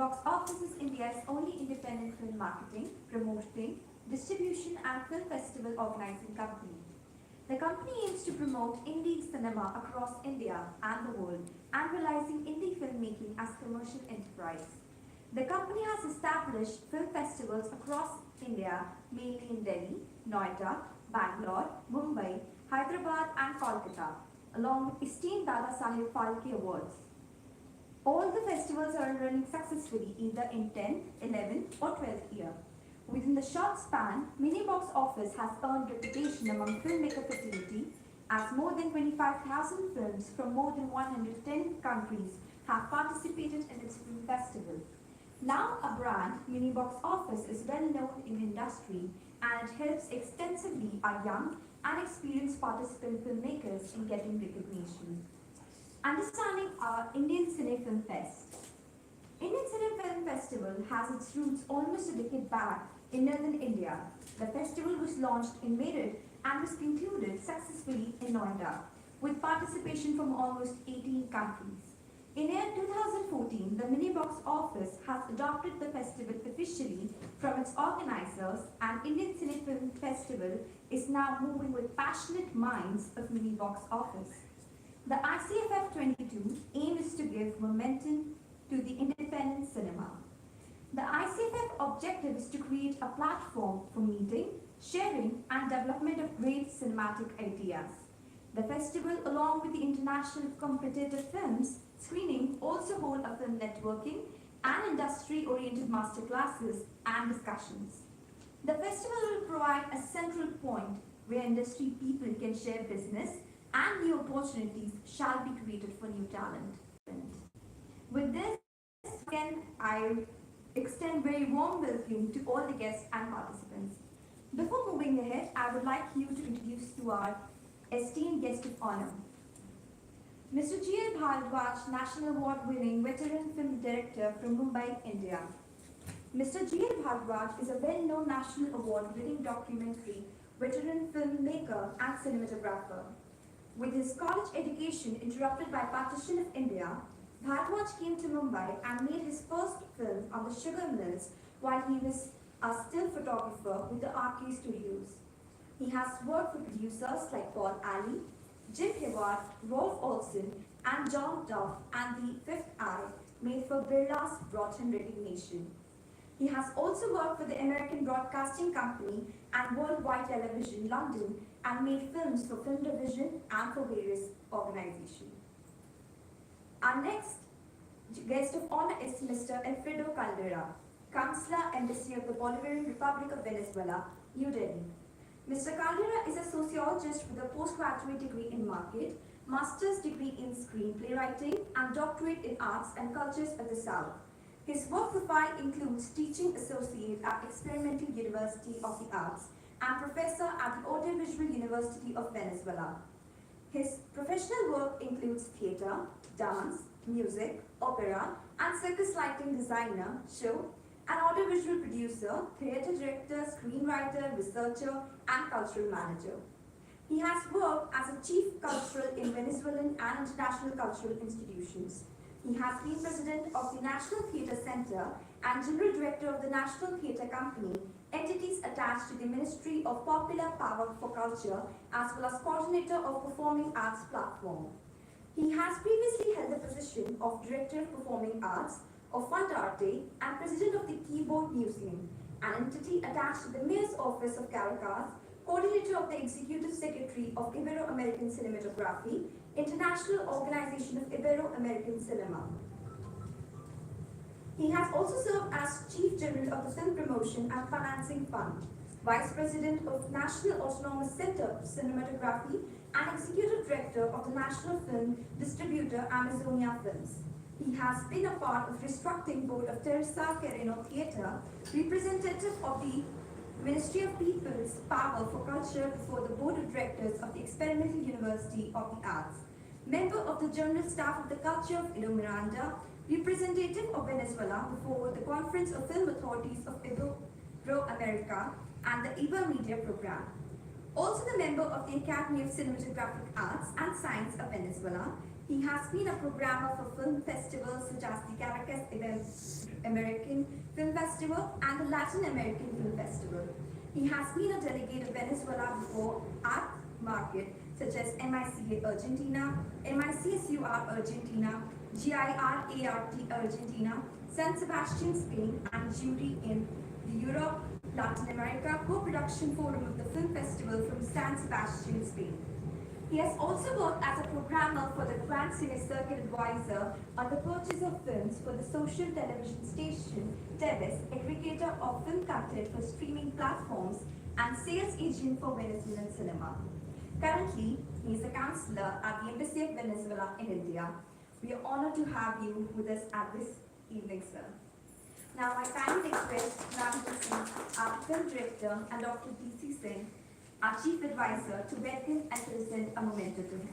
Miniboxoffice is India's only independent film marketing, promoting, distribution and film festival organizing company. The company aims to promote indie cinema across India and the world and realizing indie filmmaking as commercial enterprise. The company has established film festivals across India, mainly in Delhi, Noida, Bangalore, Mumbai, Hyderabad and Kolkata, along with esteemed Dada Saheb Phalke awards. All the festivals are running successfully either in 10th, 11th or 12th year. Within the short span, Miniboxoffice has earned reputation among filmmaker fraternity as more than 25,000 films from more than 110 countries have participated in its film festival. Now a brand, Miniboxoffice is well known in the industry and it helps extensively our young and experienced participant filmmakers in getting recognition. Understanding our Indian Cine Film Fest. Indian Cine Film Festival has its roots almost a decade back in northern India. The festival was launched in Meerut and was concluded successfully in Noida, with participation from almost 18 countries. In year 2014, the Miniboxoffice has adopted the festival officially from its organizers, and Indian Cine Film Festival is now moving with passionate minds of Miniboxoffice. The ICFF-22 aim is to give momentum to the independent cinema. The ICFF objective is to create a platform for meeting, sharing and development of great cinematic ideas. The festival, along with the international competitive films screening, also hold a film networking and industry-oriented masterclasses and discussions. The festival will provide a central point where industry people can share business and new opportunities shall be created for new talent. With this, again, I extend very warm welcome to all the guests and participants. Before moving ahead, I would like you to introduce to our esteemed guest of honor, Mr. Jin Bhagwat, National Award-winning veteran film director from Mumbai, India. Mr. Jin Bhagwat is a well-known National Award-winning documentary veteran filmmaker and cinematographer. With his college education interrupted by partition of India, Bhagwat came to Mumbai and made his first film on the sugar mills while he was a still photographer with the RK Studios. He has worked for producers like Paul Alley, Jin Bhagwat, Rolf Olson, and John Duff, and The Fifth Eye, made for Birla's brought him recognition. He has also worked for the American Broadcasting Company and Worldwide Television London and made films for Film Division and for various organizations. Our next guest of honor is Mr. Alfredo Caldera, Consular Embassy of the Bolivarian Republic of Venezuela, New Delhi. Mr. Caldera is a sociologist with a postgraduate degree in market, master's degree in screenplay writing, and doctorate in arts and cultures of the South. His work profile includes teaching associate at Experimental University of the Arts and professor at the Audiovisual University of Venezuela. His professional work includes theatre, dance, music, opera, and circus lighting designer, show, an audiovisual producer, theatre director, screenwriter, researcher, and cultural manager. He has worked as a chief cultural in Venezuelan and international cultural institutions. He has been president of the National Theatre Center and general director of the National Theatre Company, entities attached to the Ministry of Popular Power for Culture, as well as coordinator of Performing Arts Platform. He has previously held the position of Director of Performing Arts of Fund Arte and President of the Keyboard Museum, an entity attached to the Mayor's Office of Caracas, Coordinator of the Executive Secretary of Ibero-American Cinematography, International Organization of Ibero-American Cinema. He has also served as Chief General of the Film Promotion and Financing Fund, Vice President of National Autonomous Center for Cinematography, and Executive Director of the National Film Distributor Amazonia Films. He has been a part of Restructuring Board of Teresa Quereno Theatre, representative of the Ministry of People's Power for Culture before the Board of Directors of the Experimental University of the Arts, member of the General Staff of the Culture of Ilo Miranda, representative of Venezuela before the Conference of Film Authorities of Ibero-America and the IBA Media Program. Also the member of the Academy of Cinematographic Arts and Science of Venezuela, He has been a programmer for film festivals such as the Caracas American Film Festival and the Latin American Film Festival. He has been a delegate of Venezuela before art market such as MICA Argentina, MICSUR Argentina, GIRART Argentina, San Sebastian Spain, and jury in the Europe Latin America Co-Production Forum of the Film Festival from San Sebastian, Spain. He has also worked as a programmer for the Grand Cine Circuit Advisor on the purchase of films for the social television station TV's, aggregator of film content for streaming platforms, and sales agent for Venezuelan cinema. Currently, he is a counselor at the Embassy of Venezuela in India. We are honored to have you with us at this evening, sir. Now, I kindly request Ravindra Singh, our film director, and Dr. D.C. Singh, our chief advisor, to welcome and present a memento to him.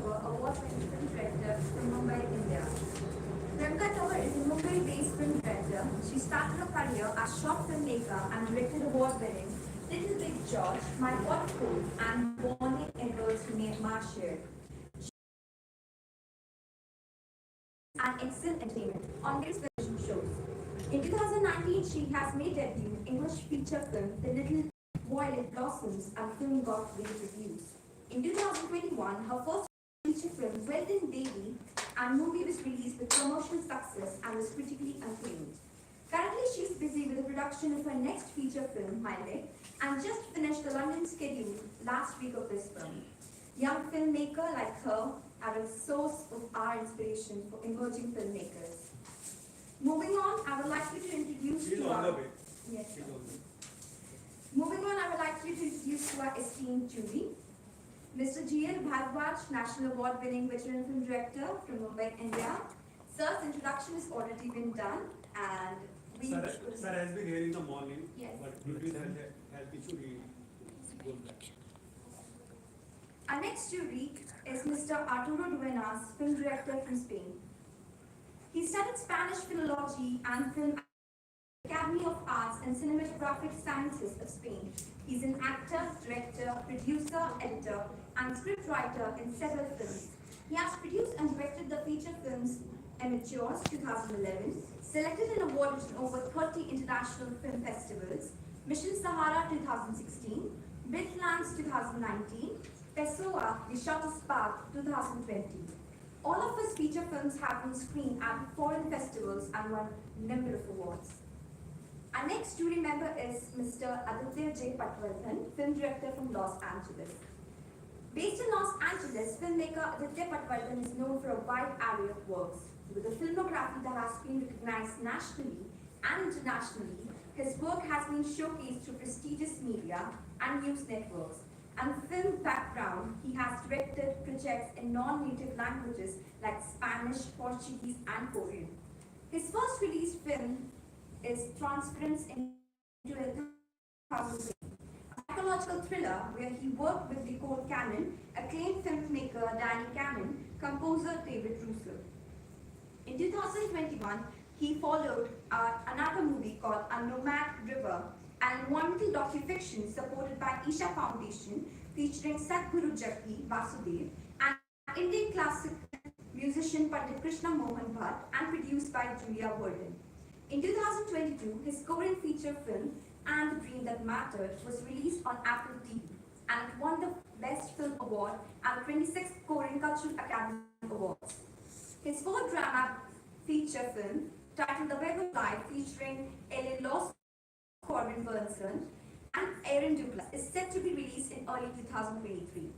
Award-winning film director from Mumbai, India. Priyanka Thakur is a Mumbai-based film director. She started her career as short filmmaker and directed award-winning Little Big George, My Waterfall, and Warning Eagles Remain Marshall. And excellent entertainment on various television shows. In 2019, she has made debut English feature film The Little Violet Blossoms, and the film got rave reviews. In 2021, her first feature film, Well Done Baby, and movie was released with commercial success and was critically acclaimed. Currently, she is busy with the production of her next feature film, My Leg, and just finished the London schedule last week of this film. Young filmmaker like her are a source of our inspiration for emerging filmmakers. Moving on, I would like you to introduce to our... Yes, sir. Moving on, I would like you to introduce to our esteemed jury, Mr. Jin Bhagwat, National Award-winning veteran film director from Mumbai, India. Sir's introduction has already been done, and we... Sir has been here in the morning, yes, but due to the health issue, he will go back. Our next jury is Mr. Arturo Duenas, film director from Spain. He studied Spanish philology and film Academy of Arts and Cinematographic Sciences of Spain. He's an actor, director, producer, editor, and scriptwriter in several films. He has produced and directed the feature films Amateurs 2011, selected and awarded in over 30 international film festivals, Mission Sahara 2016, Midlands 2019, Pessoa, The Shortest Path 2020. All of his feature films have been screened at foreign festivals and won a number of awards. Our next jury member is Mr. Aditya J. Patwardhan, film director from Los Angeles. Based in Los Angeles, filmmaker Aditya Patwardhan is known for a wide array of works. With a filmography that has been recognized nationally and internationally, his work has been showcased through prestigious media and news networks. And film background, he has directed projects in non-native languages like Spanish, Portuguese, and Korean. His first released film is Transference into 2003, a psychological thriller where he worked with Nicole Cannon, acclaimed filmmaker Danny Cannon, composer David Russo. In 2021, he followed another movie called A Nomad River, an environmental docufiction supported by Isha Foundation, featuring Sadhguru Jaggi Vasudev and Indian classic musician Pandit Krishna Mohan Bhatt, and produced by Julia Worden. In 2022, his Korean feature film, And the Dream That Mattered, was released on Apple TV and it won the Best Film Award at the 26th Korean Cultural Academy Awards. His fourth drama feature film, titled The Web of Life, featuring Ellen Law Corbin Bernson and Aaron Douglas, is set to be released in early 2023.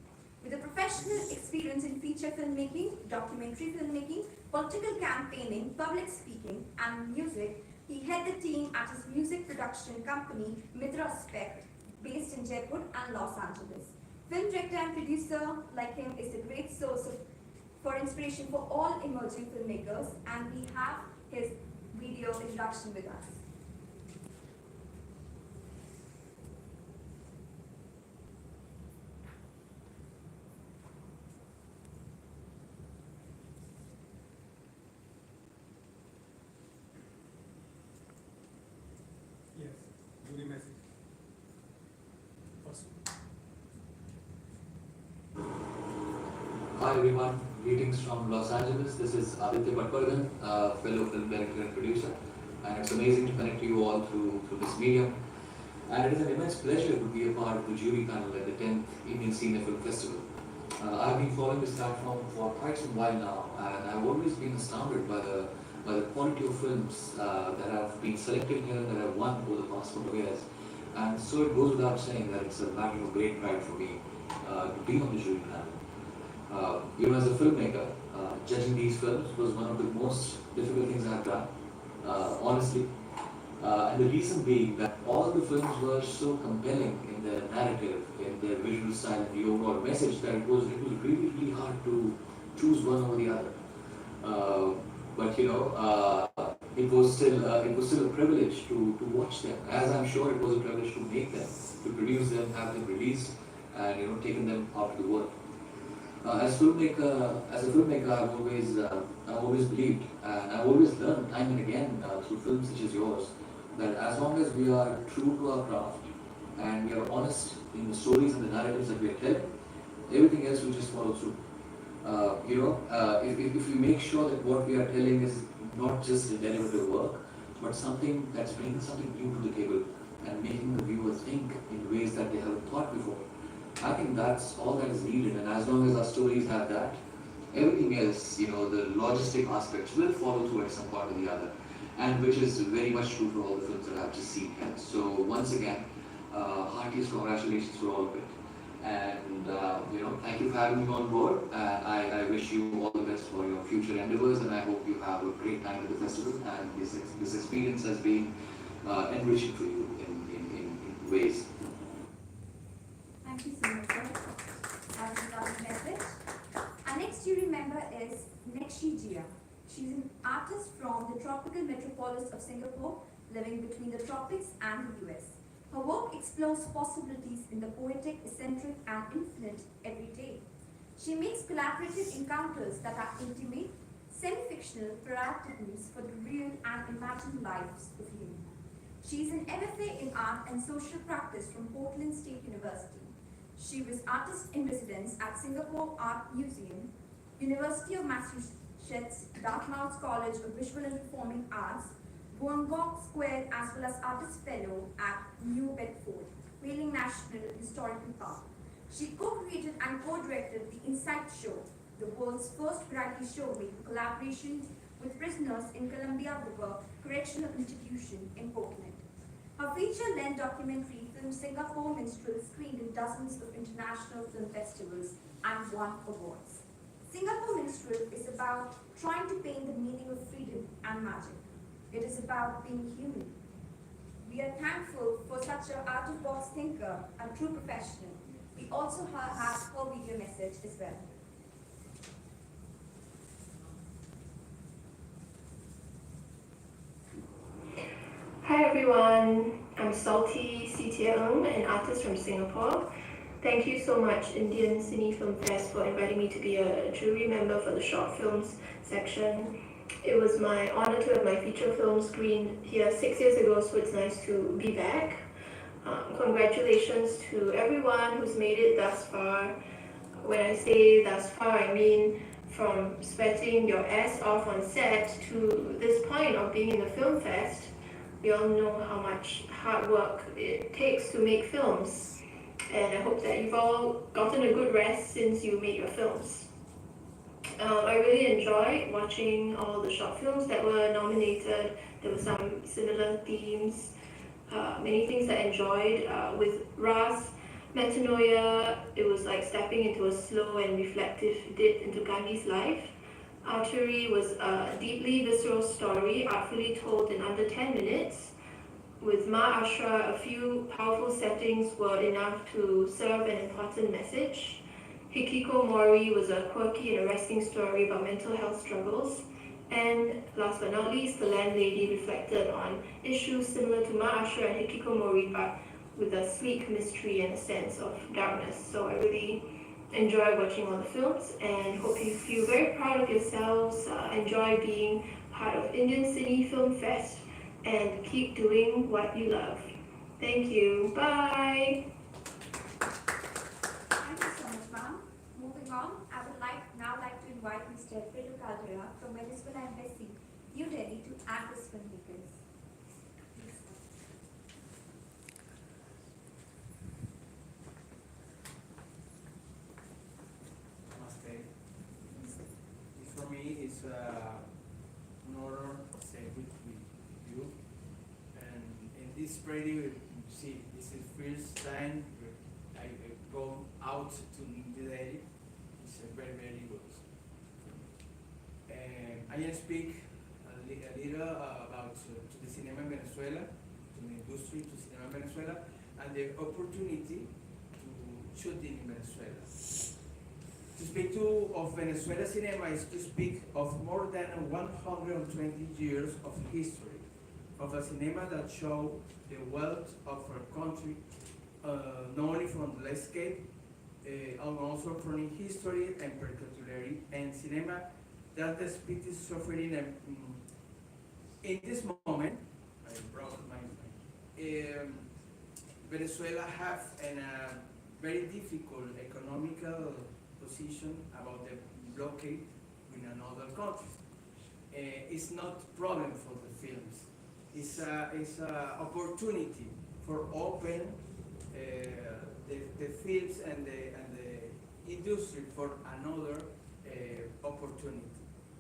With a professional experience in feature filmmaking, documentary filmmaking, political campaigning, public speaking, and music, he head the team at his music production company, Sept, based in Jaipur and Los Angeles. Film director and producer like him is a great source for inspiration for all emerging filmmakers, and we have his video introduction with us. Yes, Judy message. First. Hi everyone, greetings from Los Angeles. This is Aditya Bhatwardhan, fellow film director and producer, and it's amazing to connect you all through this medium. And it is an immense pleasure to be a part of the jury panel at the 10th Indian Cine Film Festival. I've been following this platform for quite some while now, and I've always been astounded by the quality of films that have been selected here and that have won over the past couple of years. And so it goes without saying that it's a matter of great pride for me to be on the jury panel. Even as a filmmaker, judging these films was one of the most difficult things I've done, honestly. And the reason being that all the films were so compelling in their narrative, in their visual style, and the overall message that it was really, really hard to choose one over the other. But you know, it was still a privilege to watch them, as I'm sure it was a privilege to make them, to produce them, have them released, and you know, taken them out to the world. As a filmmaker, I've always believed, and I've always learned time and again through films such as yours, that as long as we are true to our craft and we are honest in the stories and the narratives that we are telling, everything else will just follow through. If we make sure that what we are telling is not just a derivative work, but something that's bringing something new to the table and making the viewer think in ways that they haven't thought before, I think that's all that is needed. And as long as our stories have that, everything else, you know, the logistic aspects will follow through at some point or the other, and which is very much true for all the films that I've just seen here. So once again, heartiest congratulations for all of it. And thank you for having me on board. And I wish you all the best for your future endeavors, and I hope you have a great time at the festival. And this experience has been enriching for you in ways. Thank you so much, sir. That's a lovely message. Our next jury member is Nekshi Jia. She's an artist from the tropical metropolis of Singapore, living between the tropics and the US. Her work explores possibilities in the poetic, eccentric, and infinite every day. She makes collaborative encounters that are intimate, semi-fictional productiveness for the real and imagined lives of human. She is an MFA in Art and Social Practice from Portland State University. She was artist in residence at Singapore Art Museum, University of Massachusetts, Dartmouth College of Visual and Performing Arts, Wollongong Square, as well as artist fellow at New Bedford, Whaling National Historical Park. She co-created and co-directed the Insight Show, the world's first variety show making collaboration with prisoners in Columbia River Correctional Institution in Portland. Her feature-length documentary film Singapore Minstrel screened in dozens of international film festivals and won awards. Singapore Minstrel is about trying to paint the meaning of freedom and magic. It is about being human. We are thankful for such an out-of-box thinker and true professional. We also have her video message as well. Hi everyone, I'm Salty Sitiaung, an artist from Singapore. Thank you so much, Indian Cine Film Fest, for inviting me to be a jury member for the short films section. It was my honor to have my feature film screened here 6 years ago, so it's nice to be back. Congratulations to everyone who's made it thus far. When I say thus far, I mean from sweating your ass off on set to this point of being in the film fest, we all know how much hard work it takes to make films. And I hope that you've all gotten a good rest since you made your films. I really enjoyed watching all the short films that were nominated. There were some similar themes, many things I enjoyed. With Ras, Metanoia, it was like stepping into a slow and reflective dip into Gandhi's life. Archery was a deeply visceral story, artfully told in under 10 minutes. With Ma Ashra, a few powerful settings were enough to serve an important message. Hikiko Mori was a quirky and arresting story about mental health struggles. And last but not least, The Landlady reflected on issues similar to Ma Ashra and Hikiko Mori, but with a sleek mystery and a sense of darkness. So I really enjoy watching all the films and hope you feel very proud of yourselves, enjoy being part of Indian Cine Film Fest, and keep doing what you love. Thank you. Bye. Thank you so much, ma'am. Moving on, I would now like to invite Mr. Alfredo Caldera from Venezuela Embassy, New Delhi, to act as filmmakers. Namaste. For me, it's an honor to stay with you. And in this party, you see, this is first time I go out to New Delhi. It's very, very good. I will speak a little about to the cinema in Venezuela, to the industry, to cinema in Venezuela, and the opportunity to shoot in Venezuela. To speak of Venezuela cinema is to speak of more than 120 years of history, of a cinema that show the wealth of our country, not only from the landscape, and also from history and particularly, and cinema that the speed is suffering. In this moment, I brought Venezuela have a very difficult economical position about the blockade in another country. It's not problem for the films. It's a opportunity for open the films and the industry for another opportunity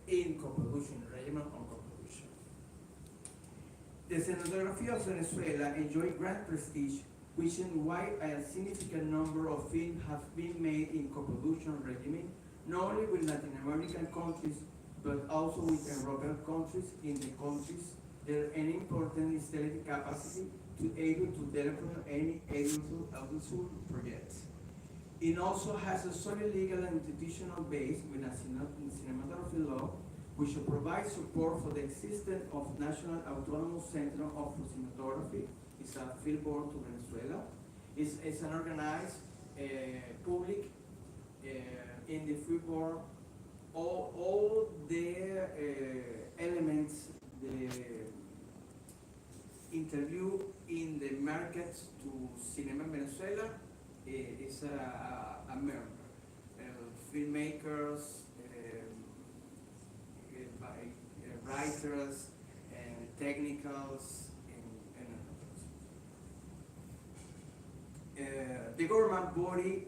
in co-production, regional co-production. The cinematography of Venezuela enjoyed great prestige, which is why a significant number of films have been made in co-production regime, not only with Latin American countries, but also with European countries in the countries there an important installed capacity to able to develop any audiovisual projects. It also has a solid legal and institutional base with a cinematography law, which provides support for the existence of National Autonomous Center of Cinematography. It's a field board to Venezuela. It's an organized public in the field board. All the elements, the interview in the markets to cinema in Venezuela is a member. Filmmakers, writers, and technicals, and the government body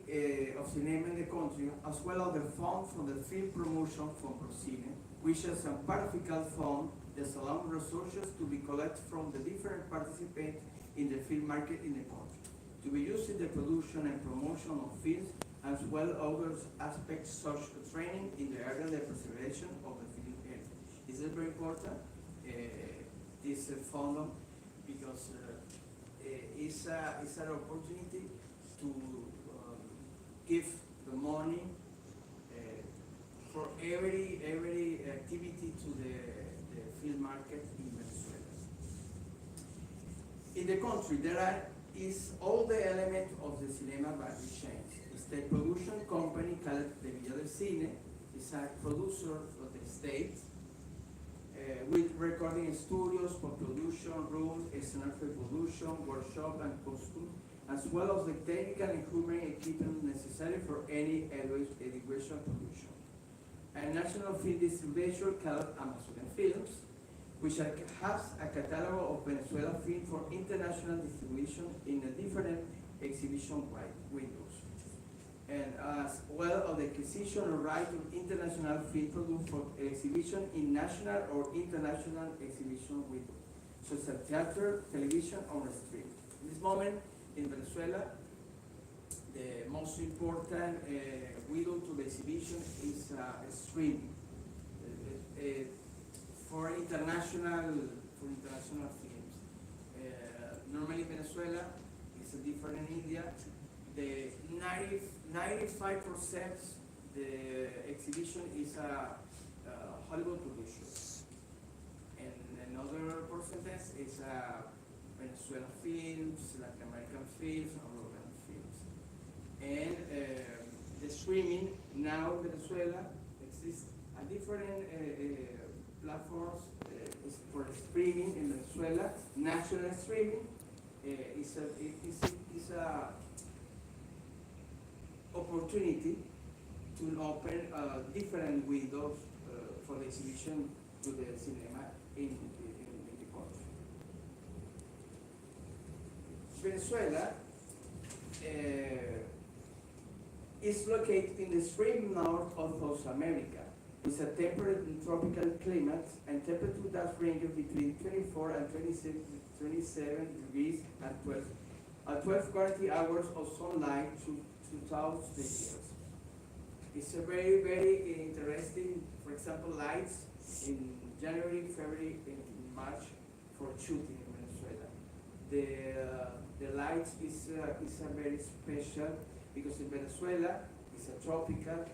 of cinema in the country, as well as the fund for the film promotion from Cine, which is a particular fund that allows resources to be collected from the different participants in the film market in the country, to be used in the production and promotion of films, as well as other aspects such as training in the area of the preservation of the film area. This is very important, this fund, because it's an opportunity to give the money for every activity to the film market in Venezuela. In the country, there is all the elements of the cinema value chain. It's the production company called the Villa del Cine. It's a producer for the state, with recording studios, post-production rooms, scenography production, workshop, and costume, as well as the technical and human equipment necessary for any educational production. a national film distributor called Amazon Films, which has a catalog of Venezuela film for international distribution in a different exhibition windows, and as well as the acquisition of right to international film products for exhibition in national or international exhibition windows, such as theater, television, or stream. In this moment, in Venezuela, the most important window to the exhibition is streaming. For international films. Normally Venezuela is different in India. The 95% the exhibition is a Hollywood production, and another percentage is Venezuelan films, Latin American films, and European films. And the streaming now in Venezuela exists a different platforms for streaming in Venezuela. National streaming is a opportunity to open different windows for the exhibition to the cinema in the country. Venezuela is located in the extreme north of South America, with a temperate and tropical climate and temperature that ranges between 24 and 27 degrees at 12 quality hours of sunlight throughout the years. It's a very, very interesting, for example, lights in January, February, and March for shooting in Venezuela. The lights is a very special because in Venezuela it's a tropical,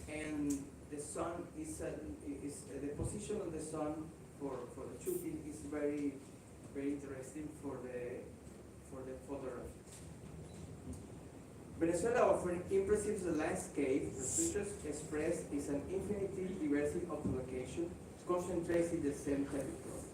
and the sun is the position of the sun for the shooting is very, very interesting for the photography. Venezuela offers impressive landscape. The features expressed is an infinite diversity of locations concentrated in the same territory.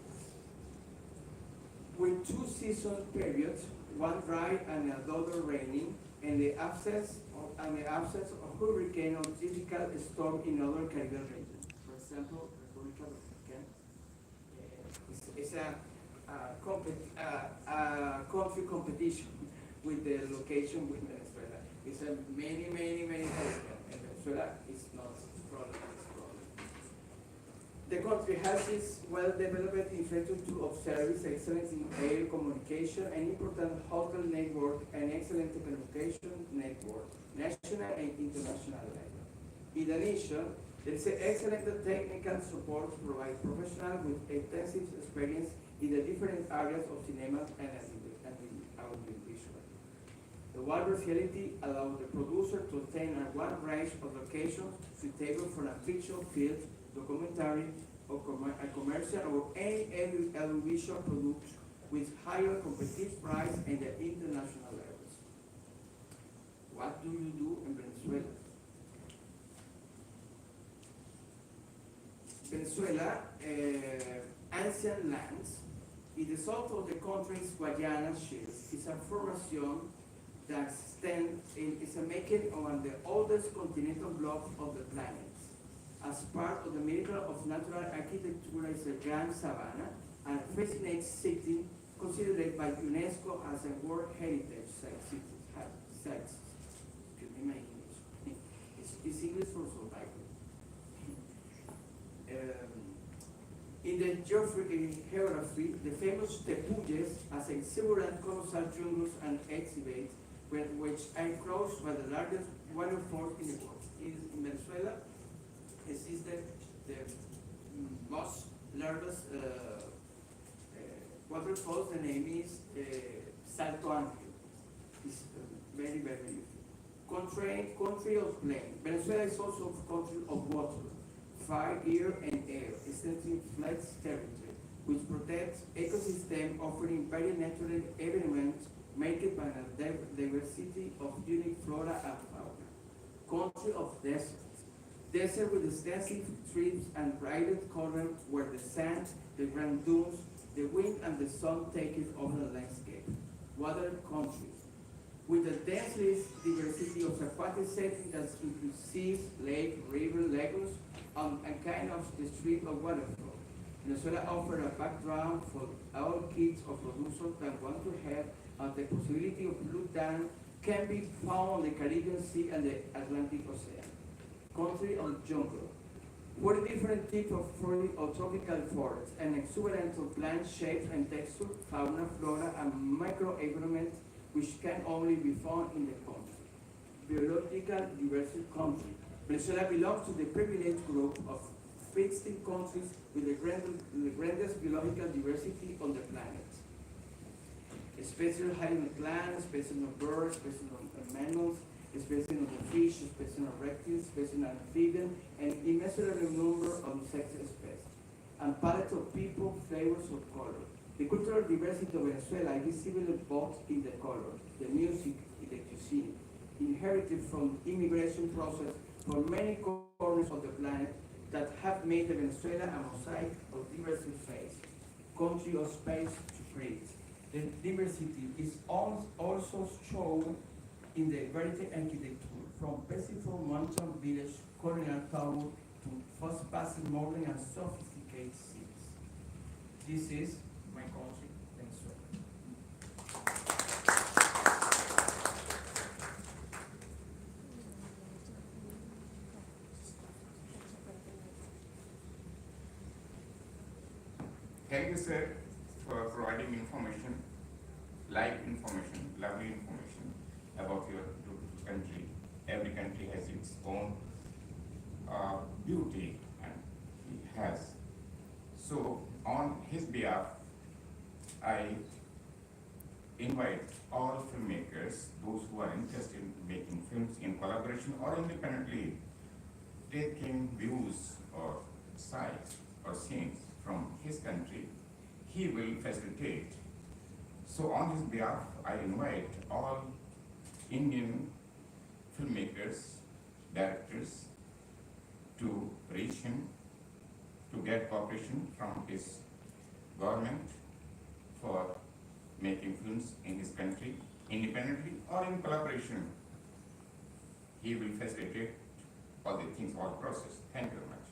With two season periods, one dry and another rainy, and the absence of hurricane or typical storm in other Caribbean regions. For example, Republic Dominican is a country competition with the location with Venezuela. It's a many Caribbean, and Venezuela is not problem. The country has its well-developed infrastructure of service, excellence in air communication, an important hotel network, and excellent telecommunication network, national and international level. In addition, there is excellent technical support to provide professionals with extensive experience in the different areas of cinema and audiovisual. The wide reality allows the producer to obtain a wide range of locations suitable for a fiction, film, documentary, or a commercial or any audiovisual product with higher competitive price and the international levels. What do you do in Venezuela? Venezuela, ancient lands, in the south of the country's Guiana Shields, is a formation that is a making on the oldest continental block of the planet. As part of the miracle of natural architecture is a grand savanna and a fascinating city considered by UNESCO as a World Heritage Site. Excuse me, my English. It's English for survival. In the geography, the famous tepuyes as exuberant colossal jungles and exhibits which are crossed by the largest waterfall in the world. In Venezuela, this is the most largest waterfall. The name is Salto Ángel. It's very, very beautiful. Country of plain. Venezuela is also a country of water, fire, and air, extensive flat territory, which protects ecosystem, offering very natural environments marked by a diversity of unique flora and fauna. Country of desert with extensive trees and bright color where the sand, the grand dunes, the wind and the sun take it over the landscape. Water country. with the densest diversity of aquatic setting that includes seas, lake, river, lagoons, and kind of the street or waterfall. Venezuela offers a background for all kids or producers that want to have the possibility of blue dam can be found on the Caribbean Sea and the Atlantic Ocean. Country of jungle, 40 different types of flora or tropical forests, and exuberance of plant shapes and texture, fauna, flora, and microenvironments which can only be found in the country. Biological diversity country. Venezuela belongs to the privileged group of 15 countries with the grandest biological diversity on the planet. Species high in the plants, species of birds, species of mammals, species of the fish, species of reptiles, species of amphibians, and immeasurable number of insect species. And palette of people, flavors, of color. The cultural diversity of Venezuela is visible both in the color, the music, in the cuisine, inherited from immigration process from many corners of the planet that have made Venezuela a mosaic of diversity face, country of space to breathe. The diversity is also shown in the variety architecture, from peaceful mountain village, colonial tower, to fast-passing modern and sophisticated cities. This is my country, Venezuela. Thank you, sir, for providing information, live information, lovely information about your beautiful country. Every country has its own beauty, and it has. So, on his behalf, I invite all filmmakers, those who are interested in making films in collaboration or independently, taking views or sites or scenes from his country, he will facilitate. So on his behalf, I invite all Indian filmmakers, directors to reach him to get cooperation from his government for making films in his country, independently or in collaboration. He will facilitate all the things, all process. Thank you very much.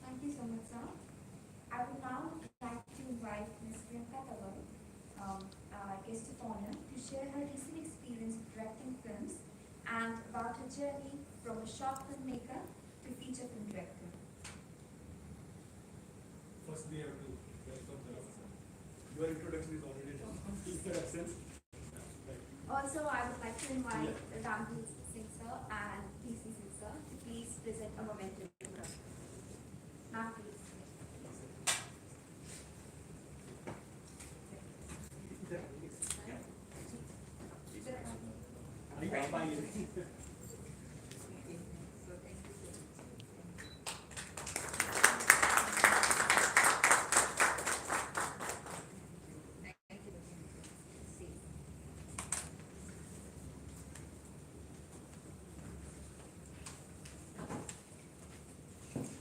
Thank you so much, sir. I would now like to invite Ms. Dada, our guest of honor, to share her recent experience directing films and about her journey from a short filmmaker to feature film director. First, we have to welcome the officer. Your introduction is already done. Is there absence? Also, I would like to invite Ramdeep Singh sir and PC Singh sir to please present a memento for us. Now, please.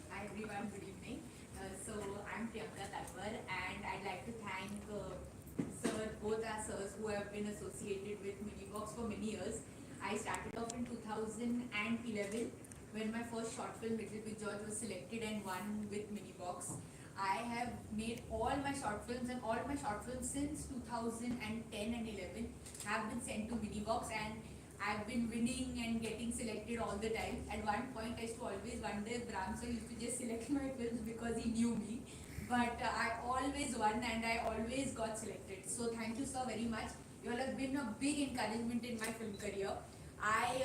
Hi everyone, good evening. So I'm Dada, and I'd like to thank both our sirs who have been associated with Minibox for many years. I started off in 2011 when my first short film, Little Big George, was selected and won with Minibox. I have made all my short films, and all my short films since 2010 and 11 have been sent to Minibox, and I've been winning and getting selected all the time. At one point, I used to always wonder if Ram sir used to just select my films because he knew me. But I always won and I always got selected. So thank you, sir, very much. You all have been a big encouragement in my film career. I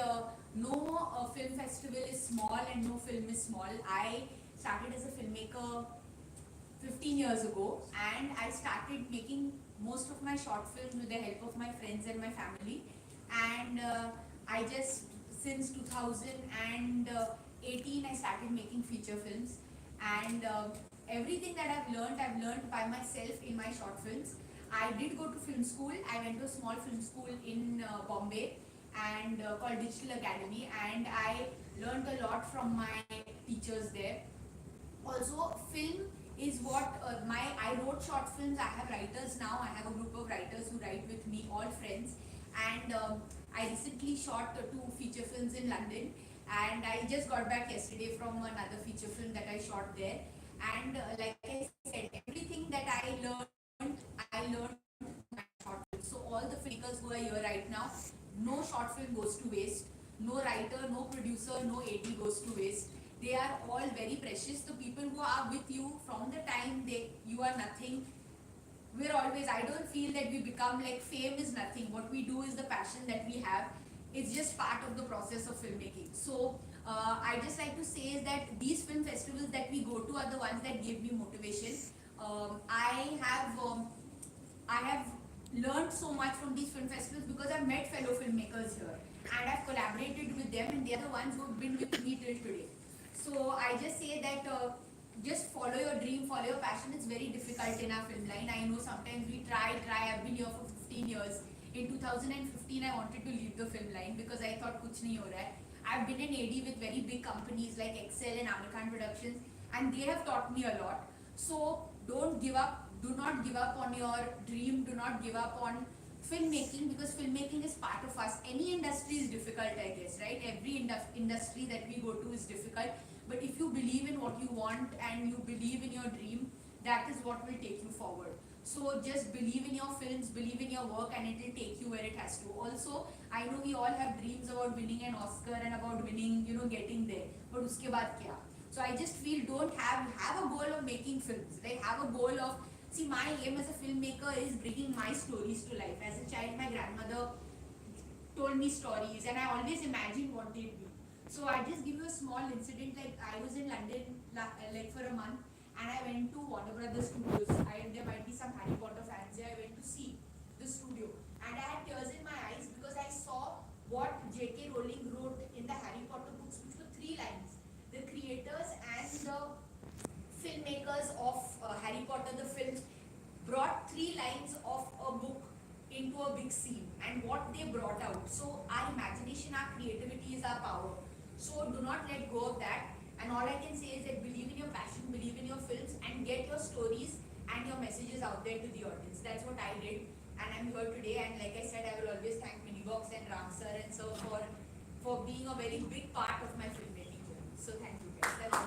know a film festival is small and no film is small. I started as a filmmaker 15 years ago, and I started making most of my short films with the help of my friends and my family. And I just, since 2018, I started making feature films. And everything that I've learned by myself in my short films. I did go to film school. I went to a small film school in Bombay and called Digital Academy, and I learned a lot from my teachers there. Also, film is what I wrote short films. I have writers now. I have a group of writers who write with me, all friends. And I recently shot 2 feature films in London. And I just got back yesterday from another feature film that I shot there. And like I said, everything that I learned my short film. So all the filmmakers who are here right now, no short film goes to waste. No writer, no producer, no AD goes to waste. They are all very precious. The people who are with you from the time you are nothing. We're always, I don't feel that we become like fame is nothing. What we do is the passion that we have. It's just part of the process of filmmaking. So I just like to say is that these film festivals that we go to are the ones that give me motivation. I have learned so much from these film festivals because I've met fellow filmmakers here and I've collaborated with them, and they are the ones who have been with me till today. So I just say that just follow your dream, follow your passion. It's very difficult in our film line. I know sometimes we try. I've been here for 15 years. In 2015, I wanted to leave the film line because I thought kuch nahi ho raha hai. I've been an AD with very big companies like Excel and Amir Khan Productions, and they have taught me a lot. So don't give up. Do not give up on your dream. Do not give up on filmmaking, because filmmaking is part of us. Any industry is difficult, I guess, right? Every industry that we go to is difficult. But if you believe in what you want and you believe in your dream, that is what will take you forward. So just believe in your films, believe in your work, and it will take you where it has to. Also, I know we all have dreams about winning an Oscar and about winning, getting there. But uske baad kya? So I just feel don't have a goal of making films. Like have a goal of, see, my aim as a filmmaker is bringing my stories to life. As a child, my grandmother told me stories and I always imagined what they'd be. So I just give you a small incident. Like I was in London like for a month, and I went to Warner Brothers Studios. There might be some Harry Potter fans there. I went to see the studio, and I had tears in my eyes because I saw what J.K. Rowling wrote in the Harry Potter books, which were 3 lines. The creators and the filmmakers of Harry Potter, the films, brought 3 lines of a book into a big scene, and what they brought out. So our imagination, our creativity is our power. So do not let go of that. And all I can say is that believe in your passion, believe in your films, and get your stories and your messages out there to the audience. That's what I did, and I'm here today. And like I said, I will always thank Minibox and Ram sir and so for being a very big part of my filmmaking journey. So thank you guys. That's all.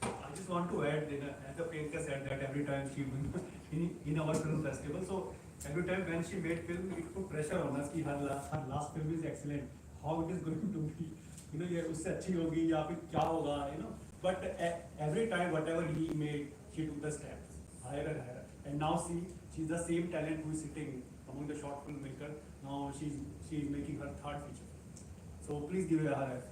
I just want to add, as the Priyanka said, that every time she in our film festival, so every time when she made film, it put pressure on us कि her last film is excellent. How it is going to be, ये उससे अच्छी होगी या फिर क्या होगा, But every time whatever he made, she took the steps higher and higher. And now she's the same talent who is sitting among the short filmmaker. Now she's making her 3rd feature. So please give her a hand.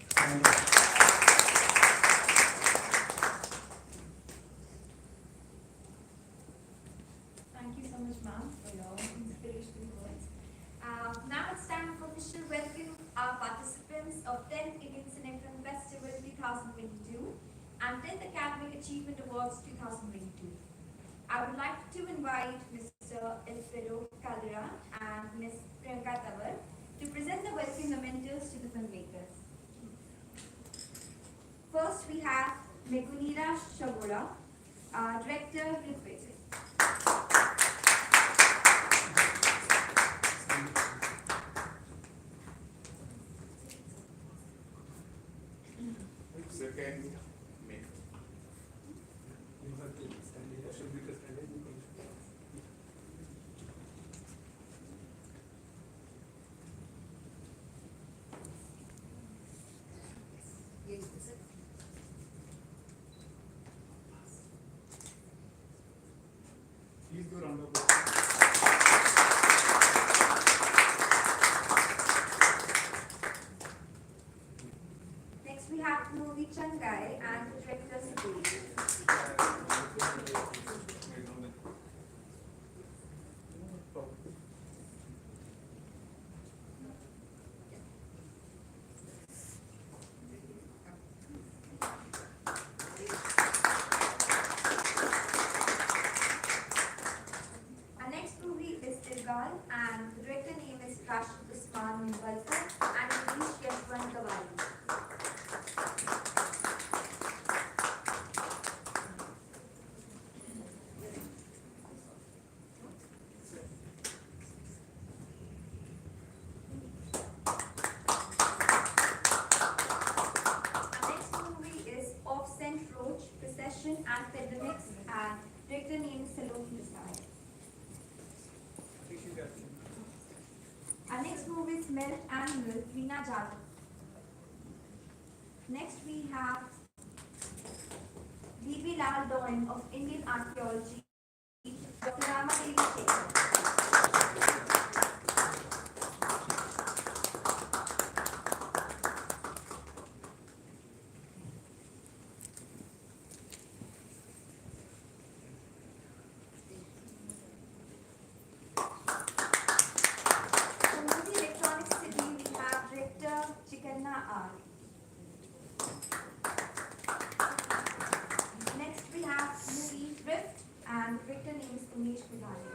Thank you so much, ma'am, for your inspirational words. Now it's time for official welcome our participants of 10th Indian Cine Film Festival 2022 and 10th Academic Achievement Awards 2022. I would like to invite Mr. Alfredo Caldera and Ms. Priyanka Tavar to present the welcome mementos to the filmmakers. First, we have Megunira Shagola, Director, Literature. Second, Please do round of applause. Next, we have Movie Changai and the director Saheb. Our next movie is Irgal, and the director name is Rashid Usman Mumbai and English Yashwant Gawali. and Pandemics, and director name is Saheb. Our next movie is Melt Animal, Reena Jadhav. Next we have B.B. Lal Doan of Indian Archaeology, Dr. Ramadevi Shekhar. From Movie Electronic City, we have director Chikanna R. Next we have movie Thrift, and the director name is Umesh Pudhani.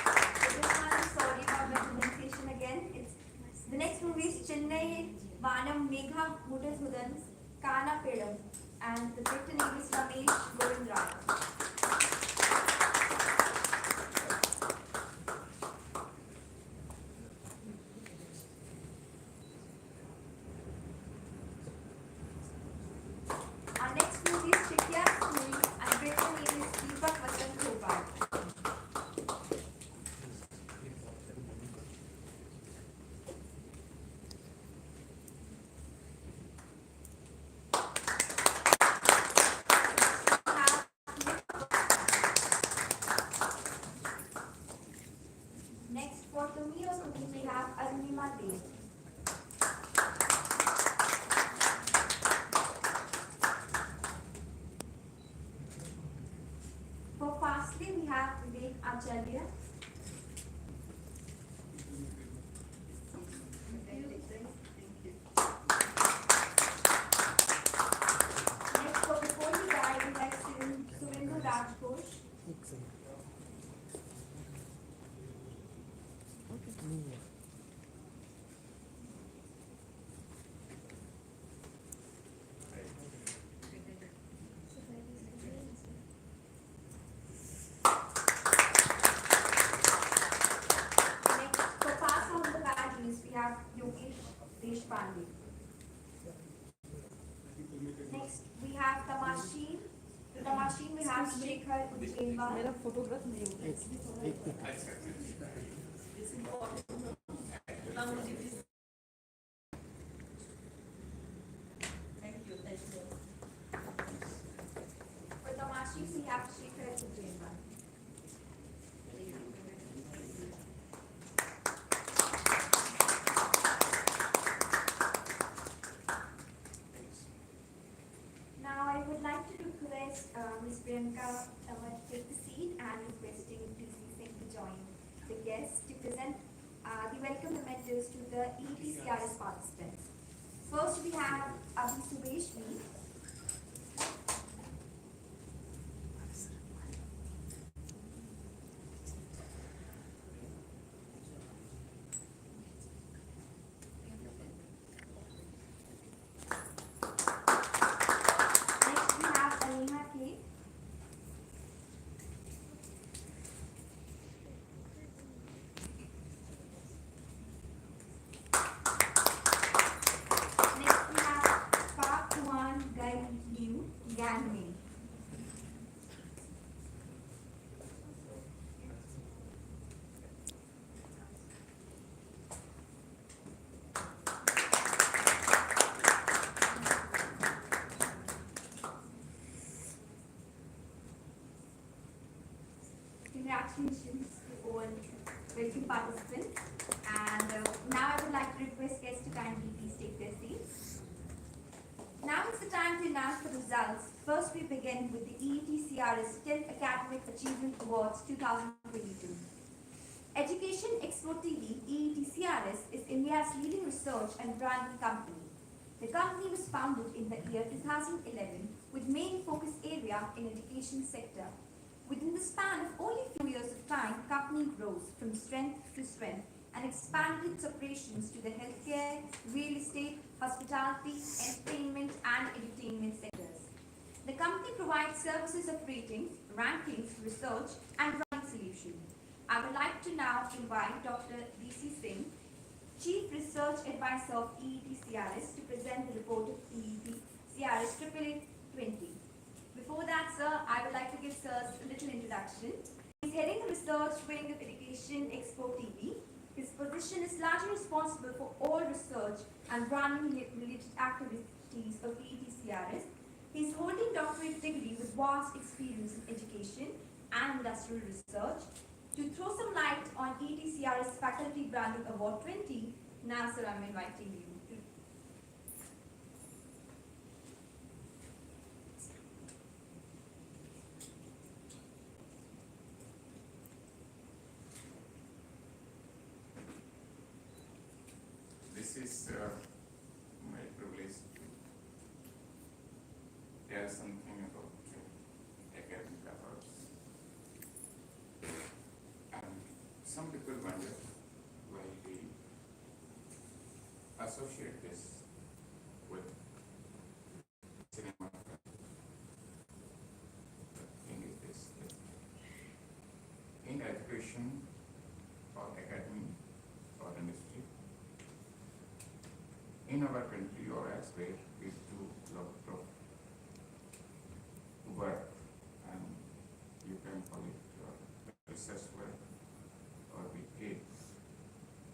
Sorry about my pronunciation again. The next movie is Chennai Vanam Megha Mudasudan's Kana Pedam, and the director name is Ramesh Govindra. Our next movie is Shikya School, and the director name is Deepak Vasant Gopal. Next, for Tomio School, we have Arunima Dev. For Fastly, we have Vivek Acharya. Next, for Before We Die, we have Surendu Rajghosh. Next, for Pass on the Badges, we have Yogesh Deshpande. Next, we have Tamashin. The Tamashin, we have Shekhar Ujjainwala. मेरा photograph नहीं होगा For Tamashin, we have Shekhar Ujjainwala. Now I would like to request Ms. Priyanka to take the seat and requesting PC Singh to join the guests to present the welcome mementos to the ETCRS participants. First we have Abhi Subesh V. Next we have Alina K. Next we have Park Kuan Gai Liu Gan Ming. Congratulations to all welcome participants. And now I would like to request guests to kindly please take their seats. Now it's the time to announce the results. First we begin with the EETCRS 10th Academic Achievement Awards 2022. Education Expo TV EETCRS is India's leading research and branding company. The company was founded in the year 2011 with main focus area in education sector. Within the span of only few years of time, company grows from strength to strength, and expanded its operations to the healthcare, real estate, hospitality, entertainment, and entertainment sectors. The company provides services of ratings, rankings, research, and running solutions. I would like to now invite Dr. D.C. Singh, Chief Research Advisor of EET-CRS, to present the report of EET-CRS 2020. Before that, sir, I would like to give sir a little introduction. He's heading the research wing of Education Expo TV. His position is largely responsible for all research and running related activities of EET-CRS. He's holding doctorate degree with vast experience in education and industrial research. To throw some light on EET-CRS Faculty Branding Award 20, now sir, I'm inviting you. This is my privilege to tell something about academic awards. And some people wonder why we associate this with cinema. The thing is this, that in education or academy or industry, in our country or elsewhere, we do a lot of work, and you can call it research work, or we take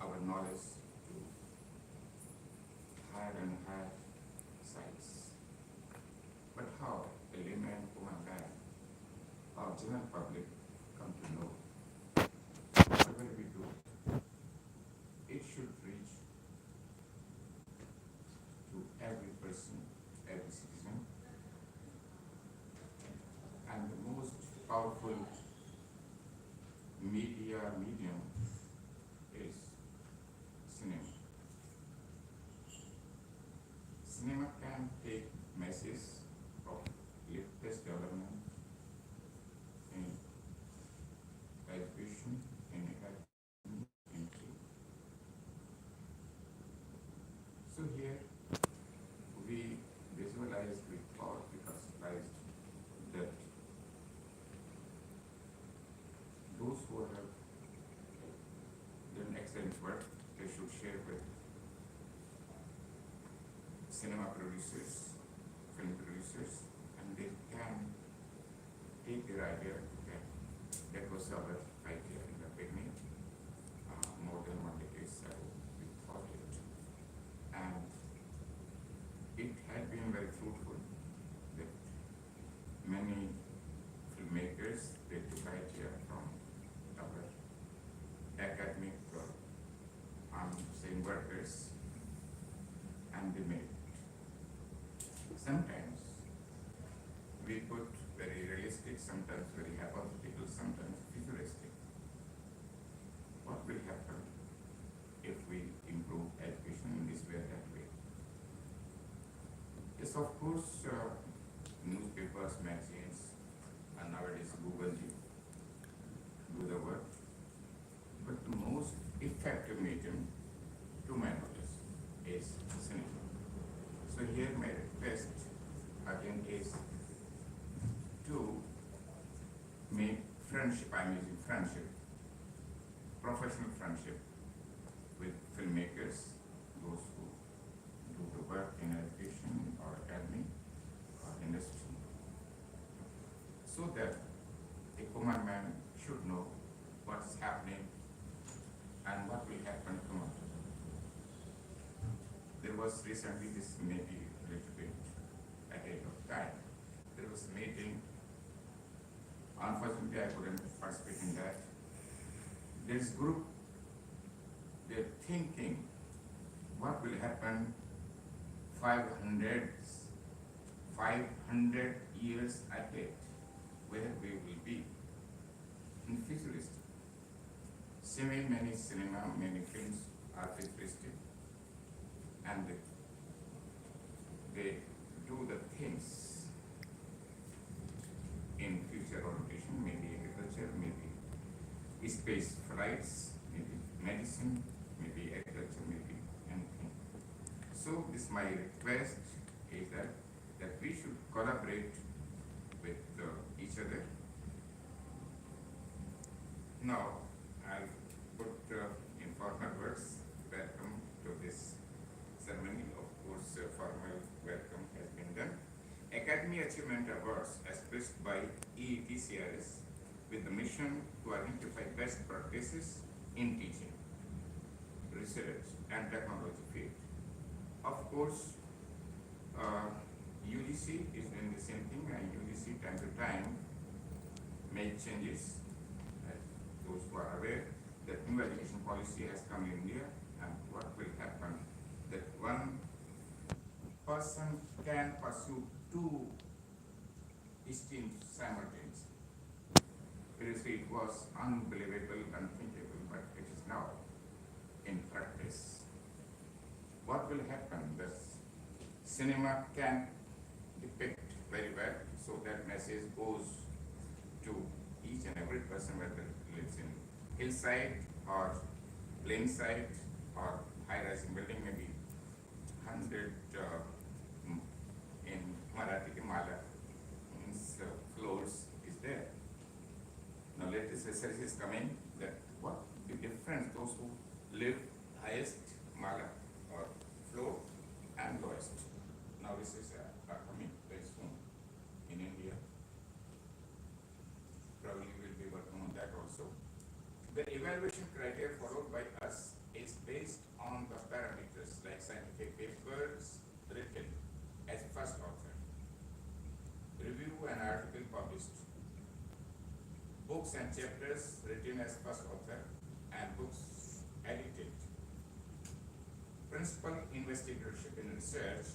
our knowledge to higher and higher sites. But how a layman, woman, man, or general public come to know whatever we do, it should reach to every person, every citizen. And the most powerful medium is cinema. Cinema can take messages of latest development in education, in academy, in film. So here we visualize, we thought, we conceptualized that those who have done excellent work, they should share with cinema producers, film producers, and they can take their idea. That was our idea in the beginning, more than 1 decade ago, we thought it. And it had been very fruitful that many filmmakers, they took idea from our academic workers, and they made it. Sometimes we put very realistic, sometimes very hypothetical, sometimes futuristic. What will happen if we improve education in this way or that way? Yes, of course, newspapers, magazines, and nowadays Google do the work. But the most effective medium, to my knowledge, is cinema. So here my request again is to make friendship, I'm using friendship, professional friendship with filmmakers, those who do the work in education or academy or industry, so that a common man should know what is happening and what will happen tomorrow. There was recently, this may be a little bit ahead of time, there was a meeting. Unfortunately, I couldn't participate in that. This group, they're thinking what will happen 500 years ahead, where we will be in futuristic. Many cinema, many films are futuristic, and they do the things in future orientation, maybe agriculture, maybe space flights, maybe medicine, maybe agriculture, maybe anything. So this my request is that we should collaborate with each other. Now I'll put in formal words welcome to this ceremony. Of course, formal welcome has been done. Academy Achievement Awards established by EETCRS with the mission to identify best practices in teaching, research and technology field. Of course, UGC is doing the same thing, and UGC time to time make changes. Those who are aware that new education policy has come in India, and what will happen that one person can pursue two streams simultaneously. Previously it was unbelievable, unthinkable, but it is now in practice. What will happen? The cinema can depict very well, so that message goes to each and every person, whether it lives in hillside or plain side or high-rising building, maybe 100 in Marathi Mala means floors is there. Now latest research is coming that what the difference those who live highest Mala or floor and lowest. Now research are coming very soon in India. Probably we'll be working on that also. The evaluation criteria followed by us is based on the parameters like scientific papers written as first author, review and article published, books and chapters written as first author, and books edited, principal investigatorship in research,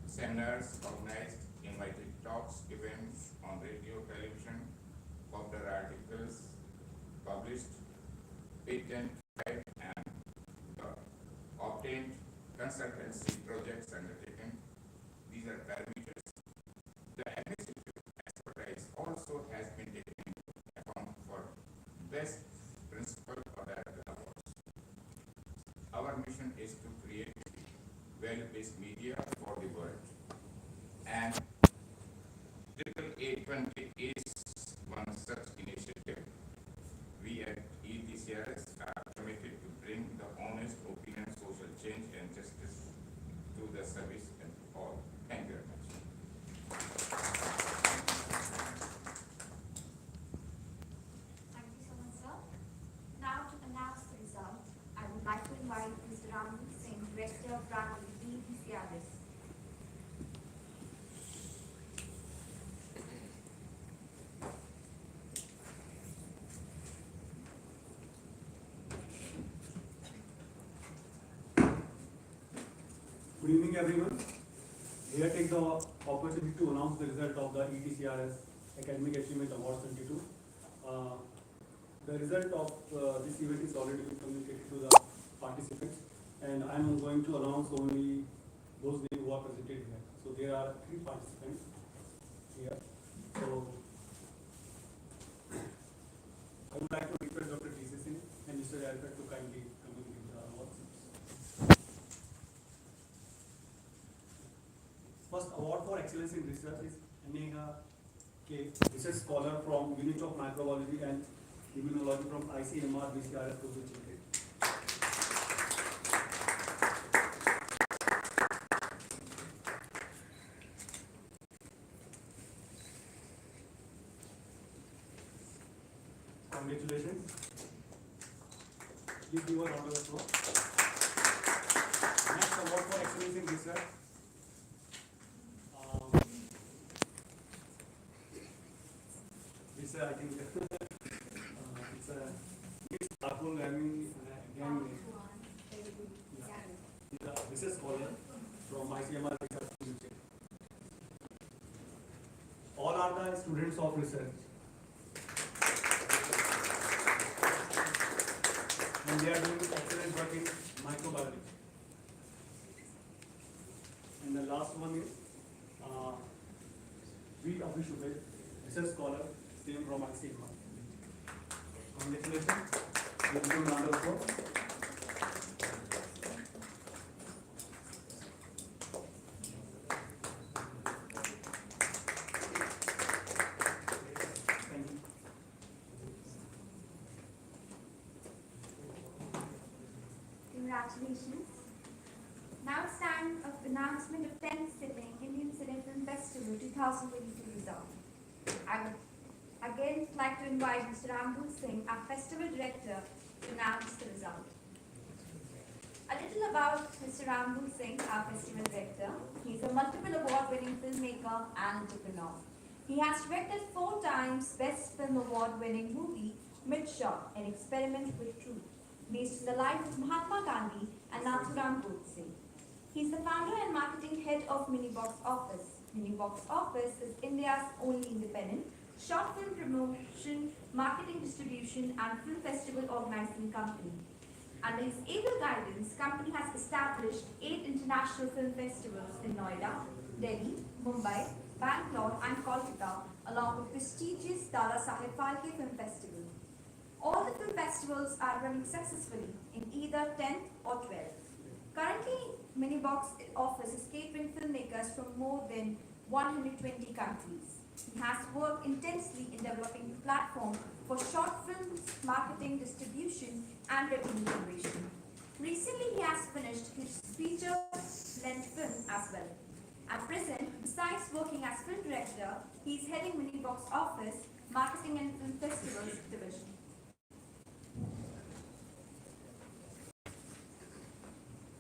seminars organized, invited talks, events on radio, television, popular articles published, patent filed and obtained, consultancy projects undertaken. These are parameters. The administrative expertise also has been taken into account for best principal or director awards. Our mission is to create value-based media for the world, and A20 is one such initiative. We at ETCRS are committed to bring the honest opinion, social change and justice to the service and all. Thank you very much. Thank you so much, sir. Now to announce the result, I would like to invite Mr. Ramdeep Singh, Director of Branding, ETCRS. Good evening, everyone. Here I take the opportunity to announce the result of the ETCRS Academic Achievement Awards 22. The result of this event is already been communicated to the participants, and I am going to announce only those names who are presented here. So there are 3 participants here. So I would like to request Dr. T.C. Singh and Mr. Alfred to kindly communicate the awards. First award for excellence in research is Anega K, research scholar from Unit of Microbiology and Immunology from ICMR BCRS Kochi. Congratulations. Give you a round of applause. Next award for excellence in research. This I think it's a Miss Akul again. He's a research scholar from ICMR Research Institute. All are the students of research. And they are doing excellent work in microbiology. And the last one is V. Abhishubhe, research scholar, same from ICMR. Congratulations. Give him a round of applause. Thank you. Congratulations. Now it's time of announcement of 10th sitting Indian Cine Film Festival 2022 result. I would again like to invite Mr. Rambul Singh, our festival director, to announce the result. A little about Mr. Rambul Singh, our festival director. He is a multiple award-winning filmmaker and entrepreneur. He has directed 4 times Best Film Award-winning movie, Midshot, An Experiment with Truth, based on the life of Mahatma Gandhi and Nathuram Godse. He is the founder and marketing head of Miniboxoffice. Miniboxoffice is India's only independent short film promotion, marketing distribution and film festival organizing company. Under his able guidance, company has established 8 international film festivals in Noida, Delhi, Mumbai, Bangalore and Kolkata, along with prestigious Dada, Saheb, Phalke Film Festival. All the film festivals are running successfully in either 10th or 12th. Currently, Miniboxoffice is catering filmmakers from more than 120 countries. He has worked intensely in developing the platform for short films, marketing, distribution, and revenue generation. Recently, he has finished his feature-length film as well. At present, besides working as film director, he is heading Miniboxoffice Marketing and Film Festivals division.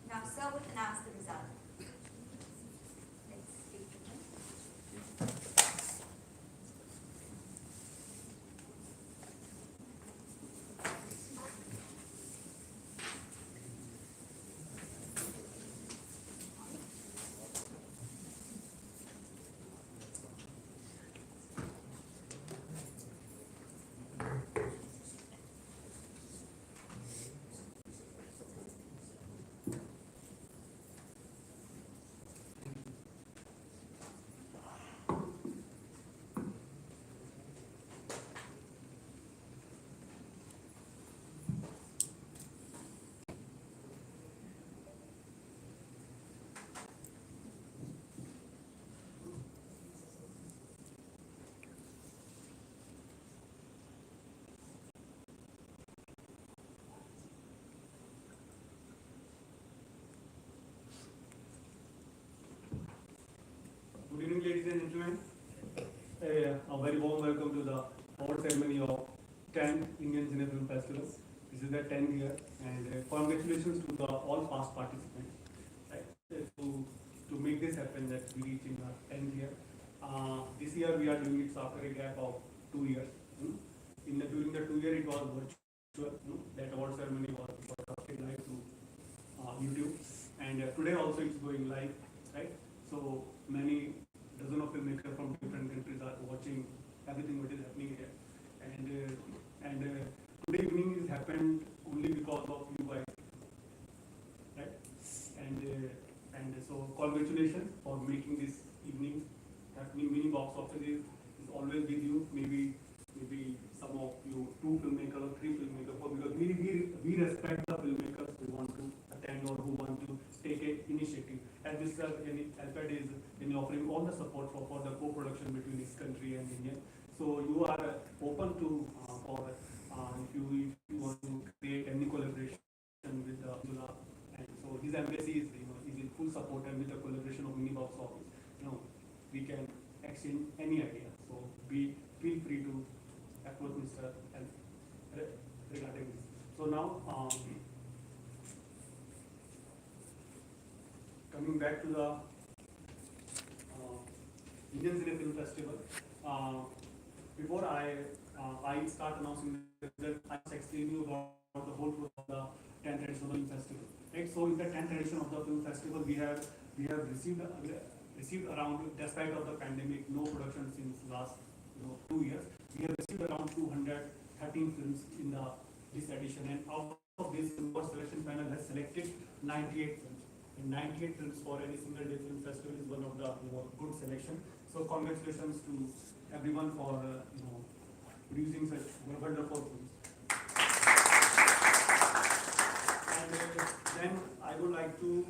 Now, sir will announce the result. Let's speak to him. Good evening, ladies and gentlemen. A very warm welcome to the award ceremony of 10th Indian Cine Film Festival. This is the 10th year, and congratulations to all past participants. Right? To make this happen, that we reach in the 10th year. This year we are doing it after a gap of 2 years. During the 2 years it was virtual. That award ceremony was broadcasted live to YouTube, and today also it's going live. Right? So many dozen of filmmakers from different countries are watching everything what is happening here, and today evening is happened only because of you guys, right? And so congratulations for making this evening happening. Miniboxoffice is always with you. Maybe some of you 2 filmmakers or 3 filmmakers, because we respect the filmmakers who want to attend or who want to take an initiative. And Mr. Alfred is offering all the support for the co-production between this country and India. So you are open to if you want to create any collaboration with Dada, and so his embassy is in full support, and with the collaboration of Miniboxoffice, we can exchange any idea. So feel free to approach Mr. Alfred regarding this. So now coming back to the Indian Cine Film Festival. Before I start announcing the result, I must explain you about the whole process of the 10th edition of the film festival. Right? So in the 10th edition of the film festival, we have received around, despite of the pandemic, no production since last 2 years. We have received around 213 films in this edition, and out of this, our selection panel has selected 98 films. And 98 films for any single day film festival is one of the good selection. So congratulations to everyone for producing such wonderful films. Then I would like to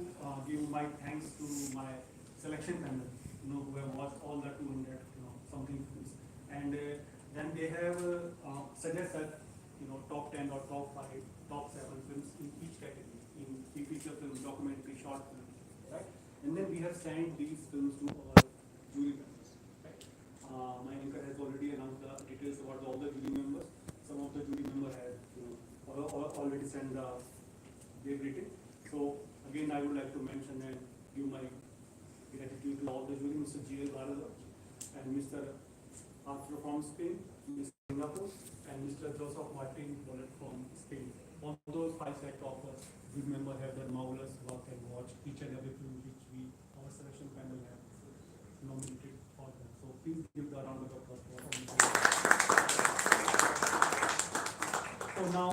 give my thanks to my selection panel, who have watched all the 200, something films, and then they have suggested, top 10 or top 5, top 7 films in each category, in feature film, documentary, short film, right? And then we have sent these films to our jury members, right? My anchor has already announced the details about all the jury members. Some of the jury members have, already sent the their rating. So again, I would like to mention and give my gratitude to all the jury, Mr. Jin Bhagwat and Mr. Arthur from Spain, Mr. Singapore, and Mr. Joseph Martin from Spain. All those 5 set of jury members have done marvelous work and watched each and every film which our selection panel have nominated for them. So please give the round of applause for all. So now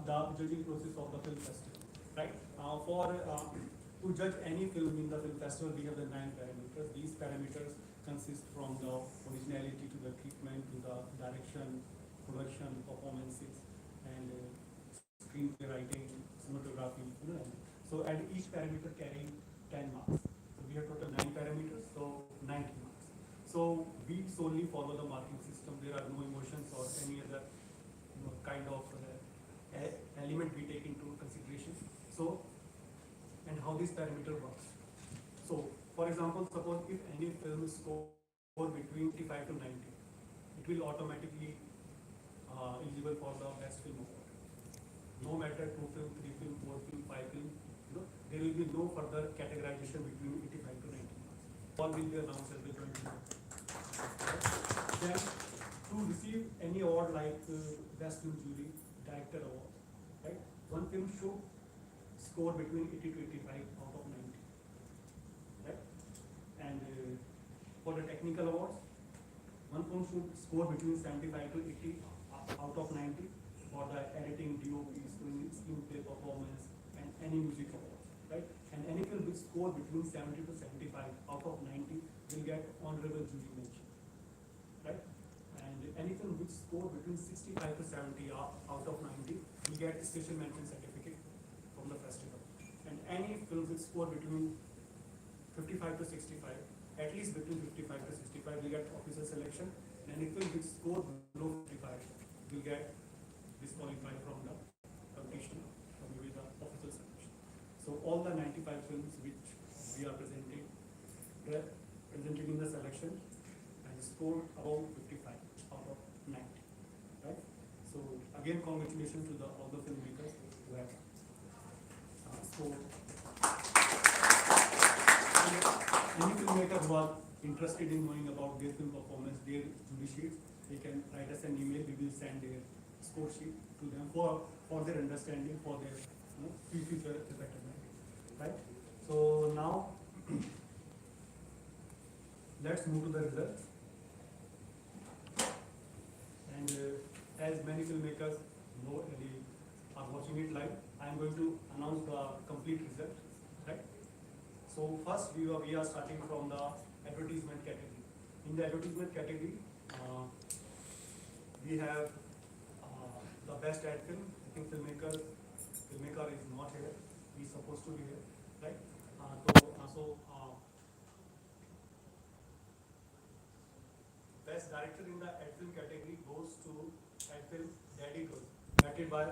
the judging process of the film festival, right? To judge any film in the film festival, we have the 9 parameters. These parameters consist from the originality to the treatment to the direction, production, performances, and screenplay writing, cinematography. So at each parameter carrying 10 marks. So we have total 9 parameters, so 90 marks. So we solely follow the marking system. There are no emotions or any other kind of element we take into consideration. So, and how this parameter works. So, for example, suppose if any film score between 85 to 90, it will automatically eligible for the best film award. No matter 2 film, 3 film, 4 film, 5 film, there will be no further categorization between 85 to 90 marks. All will be announced as the joint award. Then, to receive any award like best film jury, director award, right? One film should score between 80 to 85 out of 90, right? And for the technical awards, one film should score between 75 to 80 out of 90 for the editing, DOP, screenplay performance, and any music awards, right? And any film which score between 70 to 75 out of 90 will get honorable jury mention, right? And any film which score between 65 to 70 out of 90 will get special mention certificate from the festival. And any film which score between 55 to 65, at least between 55 to 65 will get officer selection. And any film which score below 55 will get disqualified from the competition or maybe the officer selection. So all the 95 films which we are presenting in the selection and scored above 55 out of 90, right? So again, congratulations to all the filmmakers who have scored. Any filmmaker who are interested in knowing about their film performance, their jury sheets, they can write us an email. We will send their score sheet to them for their understanding, for their future betterment, right? So now let's move to the results. And as many filmmakers know, are watching it live, I am going to announce the complete result, right? So first we are starting from the advertisement category. In the advertisement category, we have the best ad film. I think filmmaker is not here. He's supposed to be here, right? Best director in the ad film category goes to ad film Dada, directed by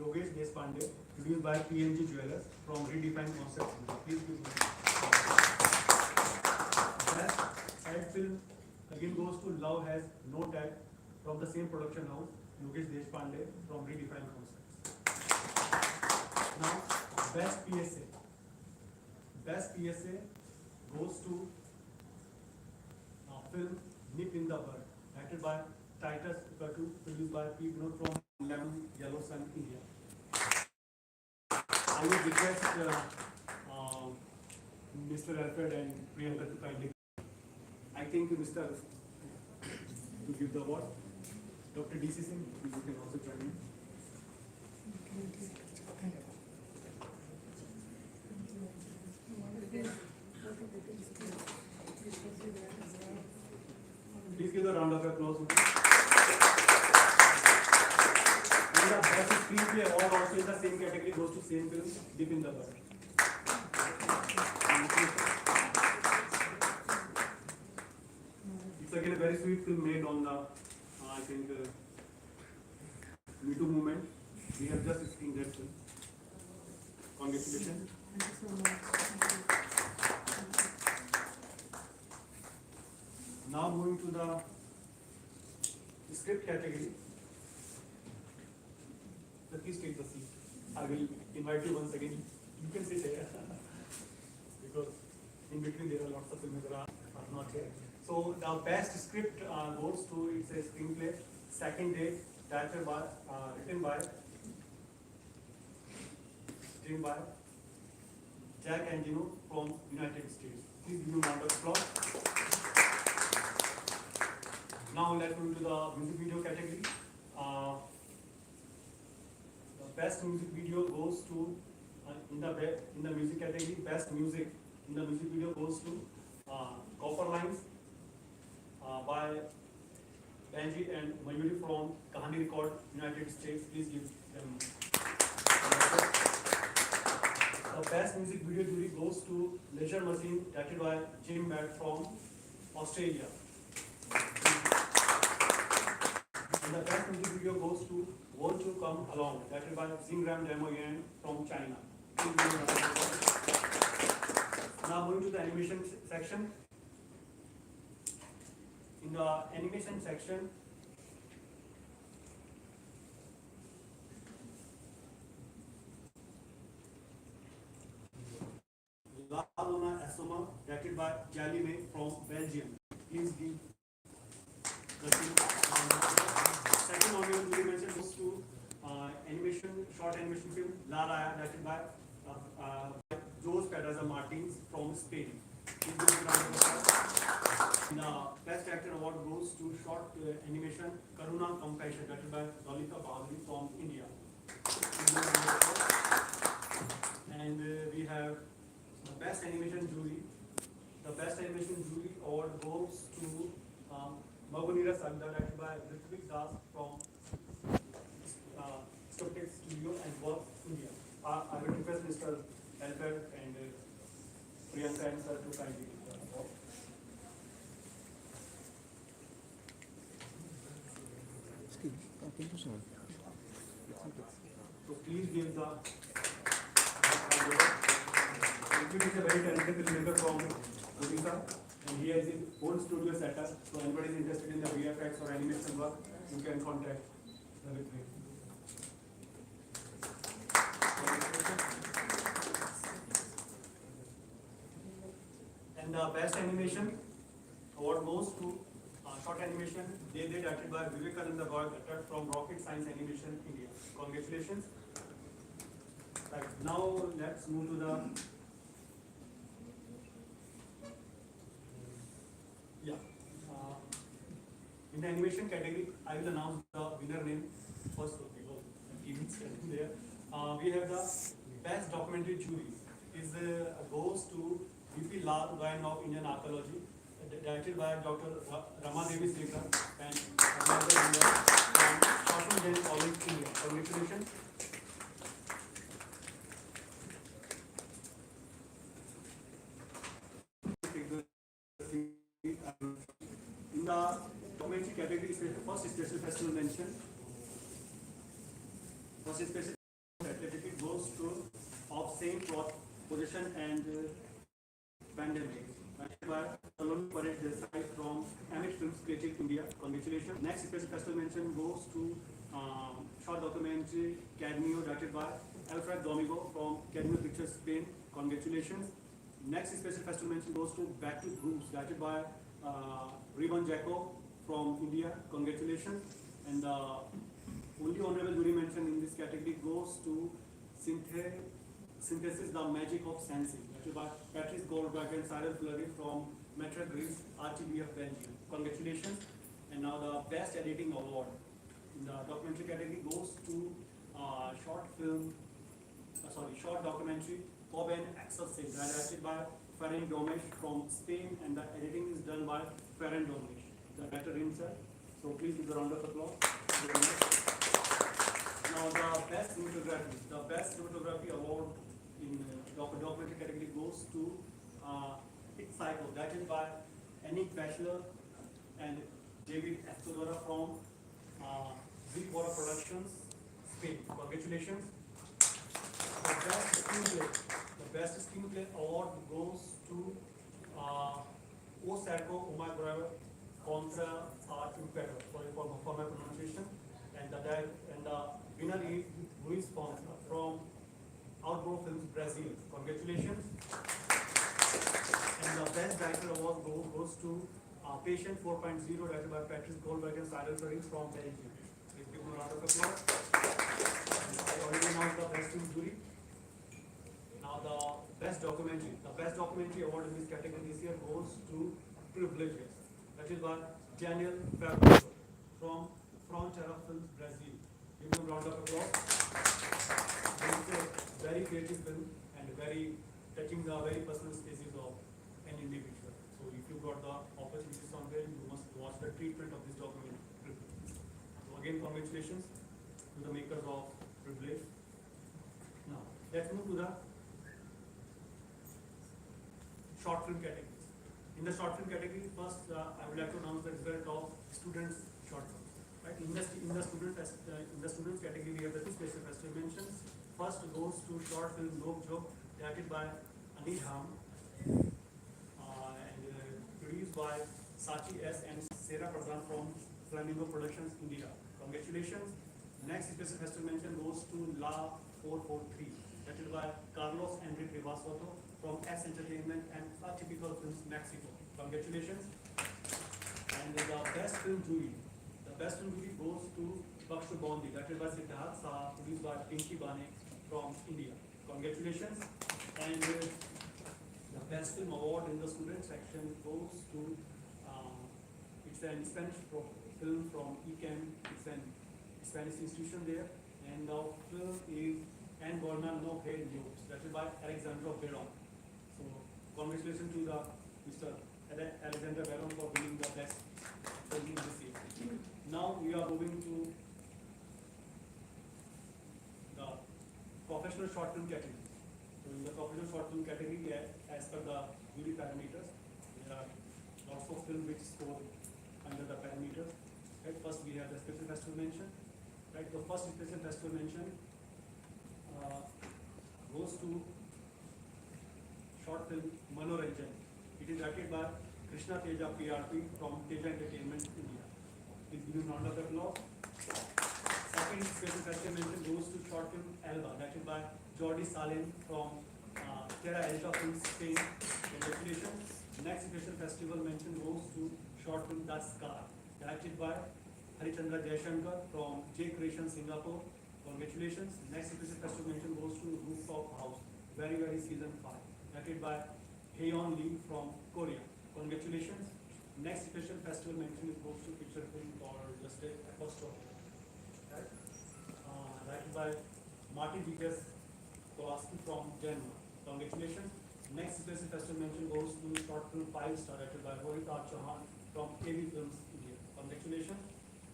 Yogesh Deshpande, produced by PNG Jewelers from Redefined Concepts. Please give me. Best ad film again goes to Love Has No Tag from the same production house, Yogesh Deshpande from Redefined Concepts. Now, best PSA. Best PSA goes to film Nip in the Bud, directed by Titus Katu, produced by P. Vinod from Lemon Yellow Sun, India. I would request Mr. Alfred and Priyanka to kindly. I think Mr. to give the award. Dr. D.C. Singh, you can also join in. Please give a round of applause. And the best screenplay award also in the same category goes to same film, Deep in the Butt. It's again a very sweet film made on the, I think, Me Too movement. We have just seen that film. Congratulations. Thank you so much. Now moving to the script category. So please take the seat. I will invite you once again. You can sit here because in between there are lots of films that are not here. So the best script goes to, it's a screenplay, Second Date, written by Jin Bhagwat, Jack and Gino from United States. Please give me a round of applause. Now let's move to the music video category. The best music video goes to in the music category. Best music in the music video goes to Copper Lines by Benji and Mayuri from Kahani Record, United States. Please give them. The best music video jury goes to Leisure Machine, directed by Jin Bhagwat from Australia. And the best music video goes to Want to Come Along, directed by Zingram Demoyan from China. Now moving to the animation section. In the animation section, La Luna Asoma, directed by Jalime from Belgium. Please give the second honorable mention goes to short animation film La Raya, directed by Jose Pedraza Martins from Spain. Please give a round of applause. The best actor award goes to short animation Karuna Compassion, directed by Lalita Bahaduri from India. And we have the best animation jury. The best animation jury award goes to Magunira Sagda, directed by Ritvik Das from Screenplay Studio and Works India. I will request Mr. Alfred and Priyanka and Sir to kindly give the award. So please give the Ritvik is a very talented filmmaker from Odisha, and he has his own studio setup. So anybody is interested in the VFX or animation work, you can contact the Ritvik. And the best animation award goes to short animation They directed by Vivekananda Roy from Rocket Science Animation India. Congratulations. Right, now let's move to the in the animation category, I will announce the winner name first because even standing there. We have the best documentary jury is goes to V.P. Lal, Doyen of Indian Archaeology, directed by Dr. Ramadevi Sekar and another member from Shashan Jain College, India. Congratulations. In the documentary category, first special festival mention. First special certificate goes to of same position and pandemic. By Saloni Paresh Desai from Amit Films Creative India. Congratulations. Next special festival mention goes to short documentary Cadmio, directed by Alfred Domingo from Cadmio Pictures Spain. Congratulations. Next special festival mention goes to Back to Groups, directed by Ribbon Jacko from India. Congratulations. And the only honorable jury mention in this category goes to Synthesis, the Magic of Sensing, directed by Patrice Goldberg and Cyril Fleury from Metro Greece, RTBF Belgium. Congratulations. And now the Best Editing Award in the documentary category goes to short documentary Bob and Axel Singh, directed by Ferran Domesh from Spain, and the editing is done by Ferran Domesh, the director himself. So please give a round of applause. Now the cinematography. The best cinematography award in documentary category goes to It's Psycho. That is by Anik Bachelor and David Escudora from Zipora Productions, Spain. Congratulations. The best screenplay award goes to O Sarko Umagura contra Impero. Sorry for my pronunciation. And the winner is Luis Fonseca from Outdoor Films, Brazil. Congratulations. And the best director award goes to Patient 4.0, directed by Patrice Goldberg and Cyril Ferrings from Belgium. Please give them a round of applause. I already announced the best film jury. Now the best documentary. The best documentary award in this category this year goes to Privileges. That is by Daniel Fabio from Frontiera Films, Brazil. Give them a round of applause. It's a very creative film and very touching the very personal spaces of an individual. So if you got the opportunity somewhere, you must watch the treatment of this documentary. So again, congratulations to the makers of Privilege. Now, let's move to the short film categories. In the short film category, first I would like to announce the result of students' short films. Right? In the students category, we have the two special festival mentions. First goes to short film Lok Jok, directed by Anil Ham and produced by Sachi S and Sarah Pradhan from Flamingo Productions, India. Congratulations. Next special festival mention goes to La 443, directed by Carlos Enrique Rivasotto from S Entertainment and Atypical Films, Mexico. Congratulations. And the best film jury. The best film jury goes to Bakshu Bondi, directed by Siddharth Saha, produced by Pinky Bane from India. Congratulations. And the best film award in the student section goes to it's an Spanish film from ECAM. It's an Spanish institution there, and the film is En Borna No Hey News, directed by Alexandra Beron. So congratulations to the Mr. Alexander Beron for winning the best film this year. Now we are moving to the professional short film category. So in the professional short film category, as per the jury parameters, there are lots of films which score under the parameters. Right, first we have the special festival mention. Right, the first special festival mention goes to short film Manoranjan. It is directed by Krishna Teja PRP from Teja Entertainment, India. Please give him a round of applause. Second special festival mention goes to short film Alba, directed by Jordi Salim from Terra Alta Films, Spain. Congratulations. Next special festival mention goes to short film The Scar, directed by Harichandra Jaishankar from J Creation, Singapore. Congratulations. Next special festival mention goes to Rooftop House, Very Very Season 5, directed by Haeyeon Lee from Korea. Congratulations. Next special festival mention goes to feature film called Just a Apostrophe, right? Directed by Marty Vickers Kowalski from Denmark. Congratulations. Next special festival mention goes to short film 5 star, directed by Rohit R. Chauhan from AV Films, India. Congratulations.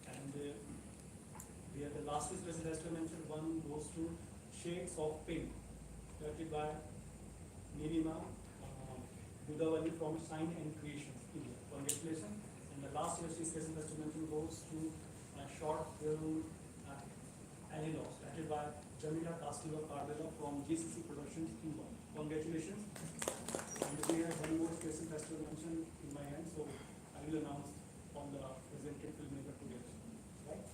And we have the last special festival mention. One goes to Shades of Pink, directed by Nirima Budawali from Sign and Creations, India. Congratulations. And the last special festival mention goes to short film Anilos, directed by Jamila Castillo Cardella from GCC Productions, Cuba. Congratulations. And we have one more special festival mention in my hand, so I will announce on the presented filmmaker today. Right?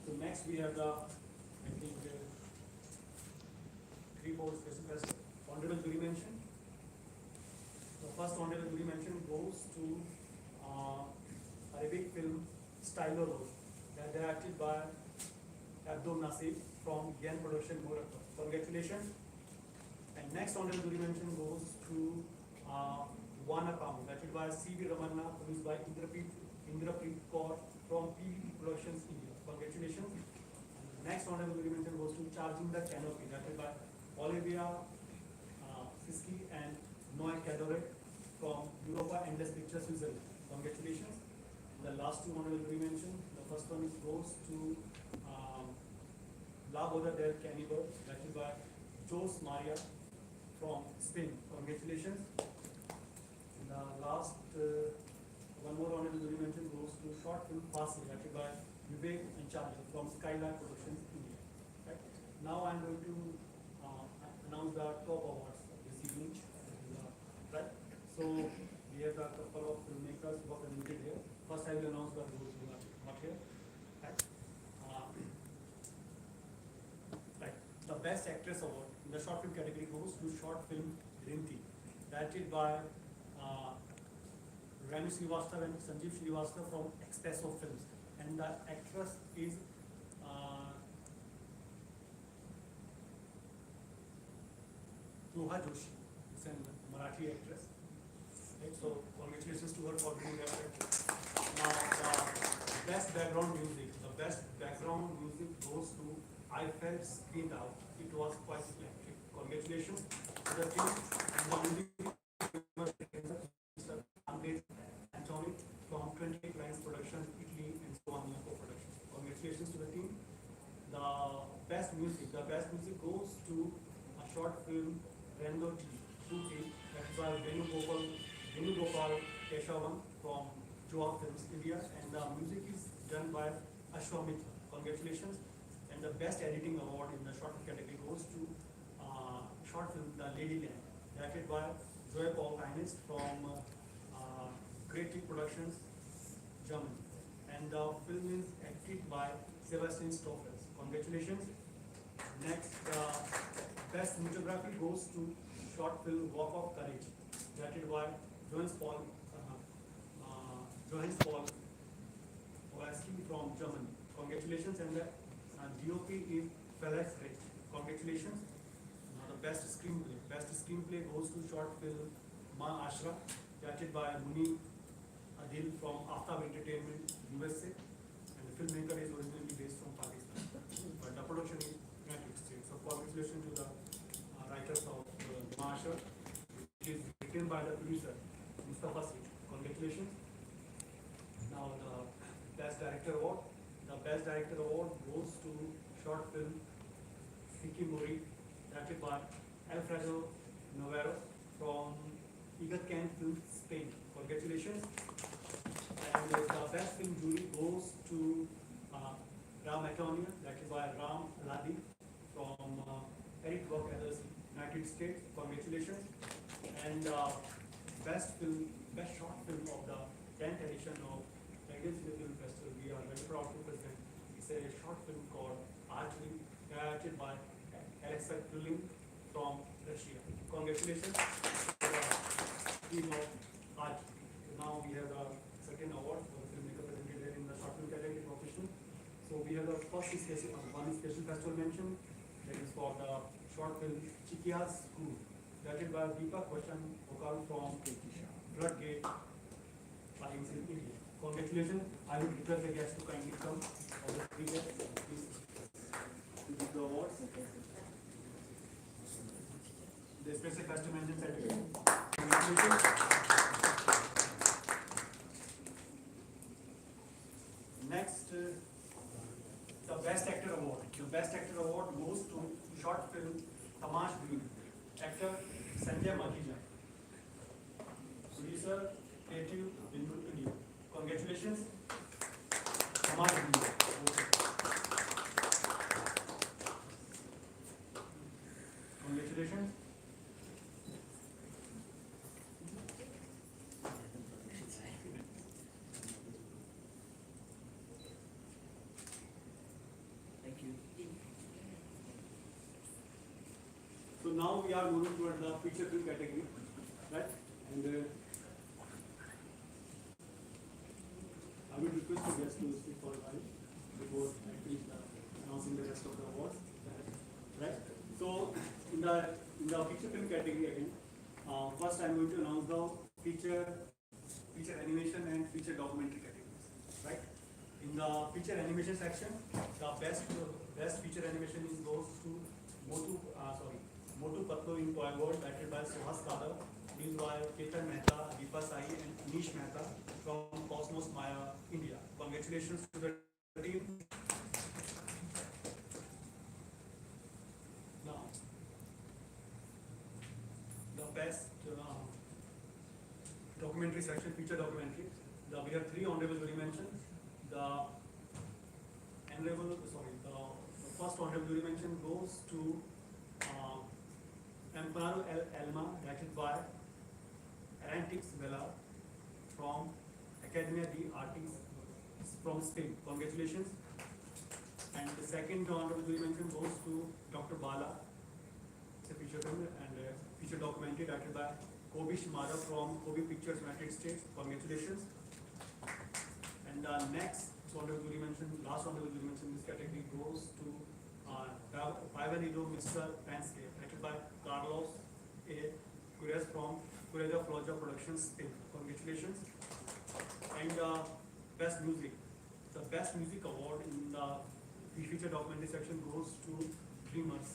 So next we have the, I think, 3-4 special festival. Honorable jury mention. The first honorable jury mention goes to Arabic film Stylo Rose, directed by Abdul Nasib from Yan Production, Morocco. Congratulations. And next honorable jury mention goes to Wanapam, directed by C.V. Ramanna, produced by Indrapreet Kaur from PVP Productions, India. Congratulations. And next honorable jury mention goes to Charging the Canopy, directed by Olivia Siski and Noé Cadoret from Europa Endless Pictures, Switzerland. Congratulations. The last two honorable jury mention, the first one goes to La Boda del Cannibal, that is by Jos Maria from Spain. Congratulations. The last one more honorable mention goes to short film Fast, directed by Vivek and Charlie from Skyline Productions, India. Right? Now I'm going to announce the top awards this evening. Right? So we have a couple of filmmakers who are admitted here. First I will announce the those who are not here. Right? Right. The Best Actress Award in the short film category goes to short film Rinti, directed by Renu Srivastava and Sanjeev Srivastava from Expresso Films, and the actress is Ruha Joshi. It's a Marathi actress. Right, so congratulations to her for doing that. Now the best background music. The best background music goes to I Felt Screened Out. It was quite electric. Congratulations to the team and the music. Anthony from 28 Lines Productions, Italy, and so on, co-productions. Congratulations to the team. The best music goes to a short film, Rendo T, that is by Venu Gopal Keshavan from Joa Films, India, and the music is done by Ashwamitra. Congratulations. And the best editing award in the short film category goes to short film, The Ladyland, directed by Joy Paul Heinz from Creative Productions, Germany, and the film is acted by Sebastian Stoffels. Congratulations. Next, best cinematography goes to short film Walk of Courage, directed by Johannes Paul Polaski from Germany. Congratulations. And the DOP is Phalke. Congratulations. Now the best screenplay goes to short film Ma Ashra, directed by Muni Adil from Aftab Entertainment, USA, and the filmmaker is originally based from Pakistan, but the production is United States. So congratulations to the writers of Masha. It is written by the producer Mustafa Singh. Congratulations. Now the best director award. The best director award goes to short film Sikimori, directed by Alfredo Novero from Igatcan Films, Spain. Congratulations. And the best film jury goes to Ram Antonia, directed by Ram Aladi from Eric Work LLC, United States. Congratulations. And best short film of the 10th edition of Indian Film Festival, we are very proud to present. It's a short film called Archery, directed by Alexa Kulin from Russia. Congratulations to the team of Archery. Now we have the second award for the filmmaker presented here in the short film category professional. So we have the first special, one special festival mention, that is for the short film Chikia's School, directed by Deepak Vachan Okal from Floodgate Films in India. Congratulations. I would request the guests to kindly come. All the three guests, please, to give the awards. The special festival mention certificate. Congratulations. Next, the Best Actor Award. The Best Actor Award goes to short film Tamash Bhi, actor Sanjay Makhija, producer Creative Bindu India. Congratulations, Tamash Bhi. Congratulations. So now we are moving toward the feature film category, right? And I will request the guests to speak for a while before I finish announcing the rest of the awards, right? So in the feature film category again, first I am going to announce the feature animation and feature documentary categories, right? In the feature animation section, the best feature animation goes to Motu Patlu in Toy World, directed by Suhas Kadar, produced by Ketan Mehta, Deepa Sai, and Anish Mehta from Cosmos Maya, India. Congratulations to the team. best documentary section, feature documentary. We have 3 honorable jury mentions. The first honorable jury mention goes to Amparo El Elma, directed by Arantix Vela from Academia de Artes from Spain. Congratulations. And the second honorable jury mention goes to Dr. Bala. It's a feature film and a feature documentary directed by Kobi Shimada from Kobi Pictures, United States. Congratulations. And the next honorable jury mention, last honorable jury mention in this category goes to Bienvenido Mr. Fhalke, directed by Carlos A. Cures from Cureda Floja Productions, Spain. Congratulations. And best music. The best music award in the feature documentary section goes to Dreamers,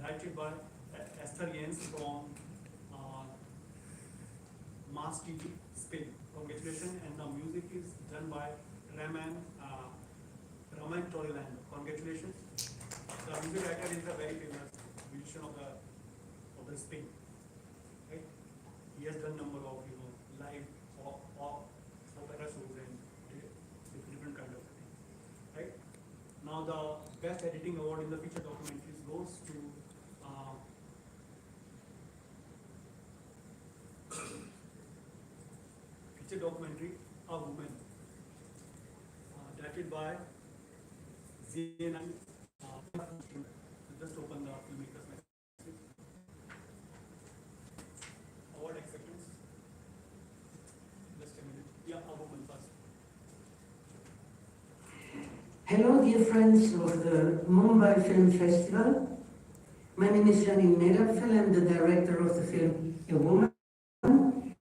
directed by Esther Jens from Mass TV, Spain. Congratulations. And the music is done by Raman Torrelando. Congratulations. The music writer is a very famous musician of the Spain. Right? He has done number of live opera shows and different kind of things. Right? Now the best editing award in the feature documentaries goes to feature documentary A Woman, directed by Zin. Just open the filmmakers message. Award acceptance. Just a minute. Yeah, A Woman first. Hello, dear friends of the Mumbai Film Festival. My name is Janine Merapfel. I'm the director of the film A Woman.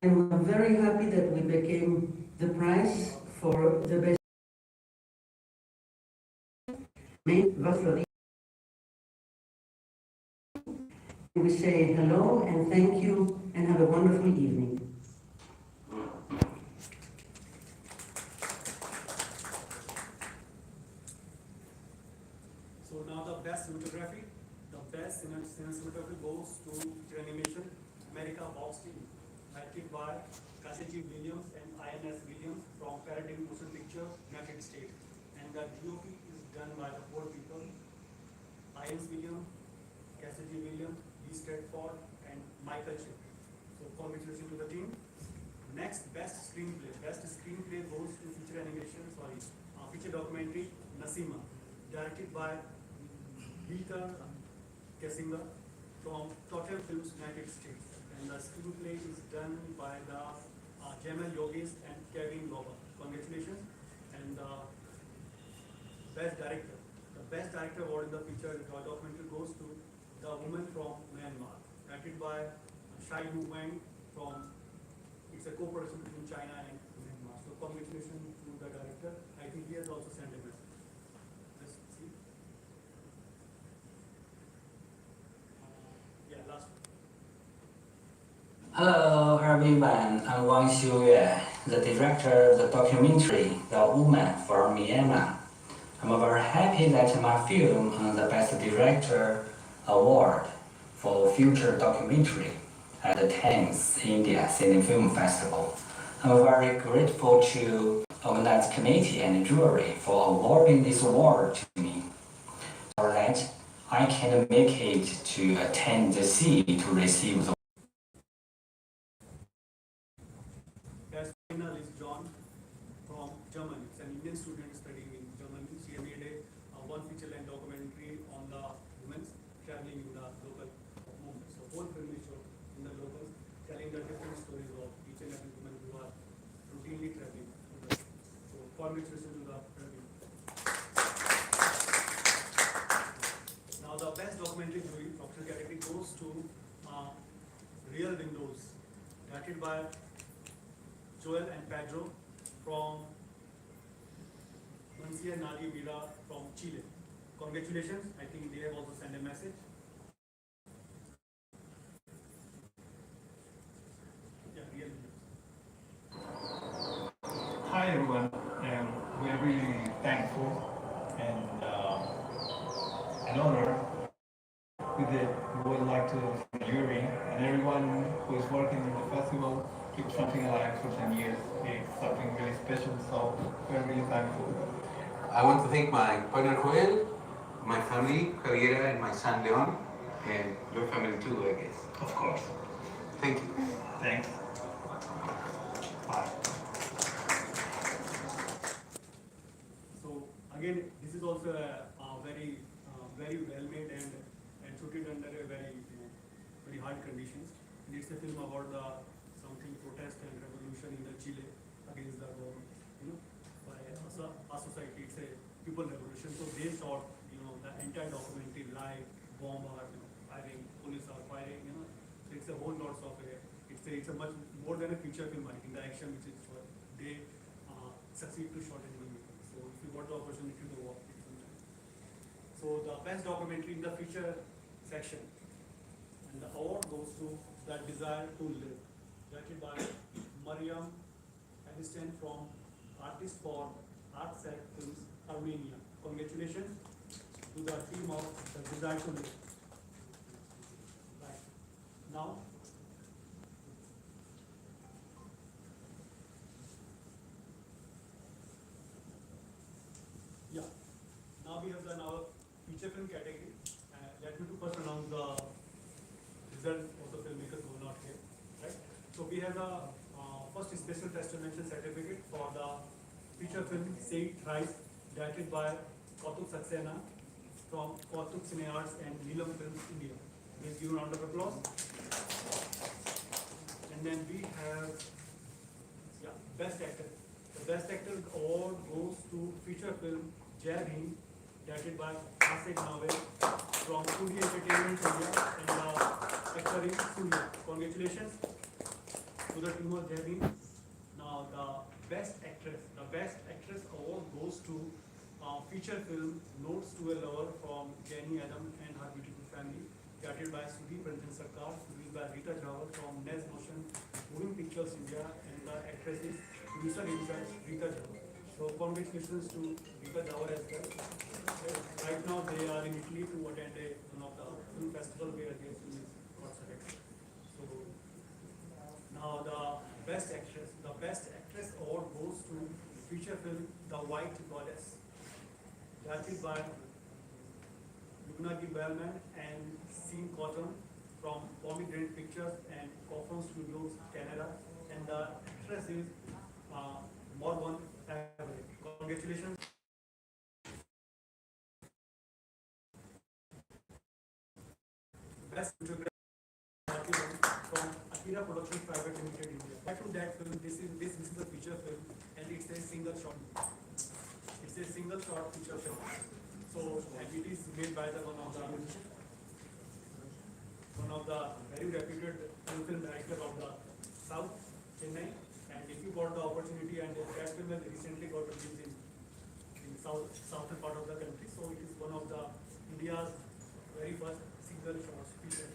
And we're very happy that we became the prize for the best. We say hello and thank you and have a wonderful evening. So now the best cinematography. The best cinematography goes to feature animation America Box Team, directed by Cassidy Williams and INS Williams from Paradigm Motion Picture, United States. And the DOP is done by the 4 people: INS Williams, Cassidy Williams, Lee Stratford, and Michael Chip. So congratulations to the team. Next, best screenplay. Best screenplay goes to feature documentary Nasima, directed by Peter Kessinger from Totem Films, United States. And the screenplay is done by the Jamal Yogis and Kevin Loba. Congratulations. And the best director. The best director award in the feature documentary goes to The Woman from Myanmar, directed by Shai Wu Wang from, it's a co-production between China and Myanmar. So congratulations to the director. I think he has also sent a message. Let's see. Yeah, last one. Hello everyone, I'm Wang Xiuyue, the director of the documentary The Woman from Myanmar. I'm very happy that my film won the Best Director Award for Feature Documentary at the 10th India Cine Film Festival. I'm very grateful to organizing committee and jury for awarding this award to me, so that I can make it to attend the Cine to receive the Final is John from Germany. It's an Indian student studying in Germany. She made one feature length documentary on the women traveling in the local movement. So whole film is shown in the locals, telling the different stories of each and every woman who are routinely traveling. So congratulations to the traveling. Now the best documentary jury optional category goes to Real Windows, directed by Joel and Pedro from Mancia Nadi Mira from Chile. Congratulations. I think they have also sent a message. Yeah, Real Windows. Hi everyone, we are really thankful and an honor. We would like to jury, and everyone who is working in the festival keeps something alive for 10 years. It's something really special, so we're really thankful. I want to thank my partner Joel, my family, Javiera, and my son Leon, and your family too, I guess. Of course. Thank you. Thanks. Bye. So again, this is also a very very well made and shooted under a very very hard conditions. And it's a film about the something protest and revolution in the Chile against the government. By a society, it's a people revolution. So they shot the entire documentary live, bomb or firing, police are firing. So it's a whole lots of it's a much more than a feature film. I think the action which is what they succeed to shot in one minute. So if you got the opportunity to watch it sometime. So the best documentary in the feature section, and the award goes to The Desire to Live, directed by Mariam Assistant from Artist for Artsec Films, Armenia. Congratulations to the team of The Desire to Live. Right. Now, yeah. Now we have done our feature film category. Let me to first announce the results of the filmmakers who are not here. Right. So we have the first special testimonial certificate for the feature film Say It Thrice, directed by Kautuk Saxena from Kautuk Cine Arts and Neelam Films, India. Please give a round of applause. And then we have Best Actor. The Best Actor award goes to feature film Jai Bhim, directed by Asik Navel from Studio Entertainment India, and the actor is Surya. Congratulations to the team of Jai Bhim. Now the Best Actress award goes to feature film Notes to a Lover from Jenny Adam and Her Beautiful Family, directed by Sudeep Ranjan Sarkar, produced by Rita Jawar from Nez Motion Moving Pictures India, and the actress is producer himself, Rita Jawar. So congratulations to Rita Jawar as well. Right now they are in Italy to attend one of the film festival where their film got selected. So now the Best Actress award goes to feature film The White Goddess, directed by Yugnagi Bellman and Sean Cotton from Pomegranate Pictures and Coffin Studios, Canada, and the actress is Morgan Fabry. Congratulations. Best photography from Akira Productions Private Limited, India. Back to that film, this is a feature film, and it's a single shot. It's a single shot feature film. So, and it is made by one of the very reputed film director of the South, Chennai. And if you got the opportunity, and that film has recently got released in southern part of the country, so it is one of the India's very first single shot feature.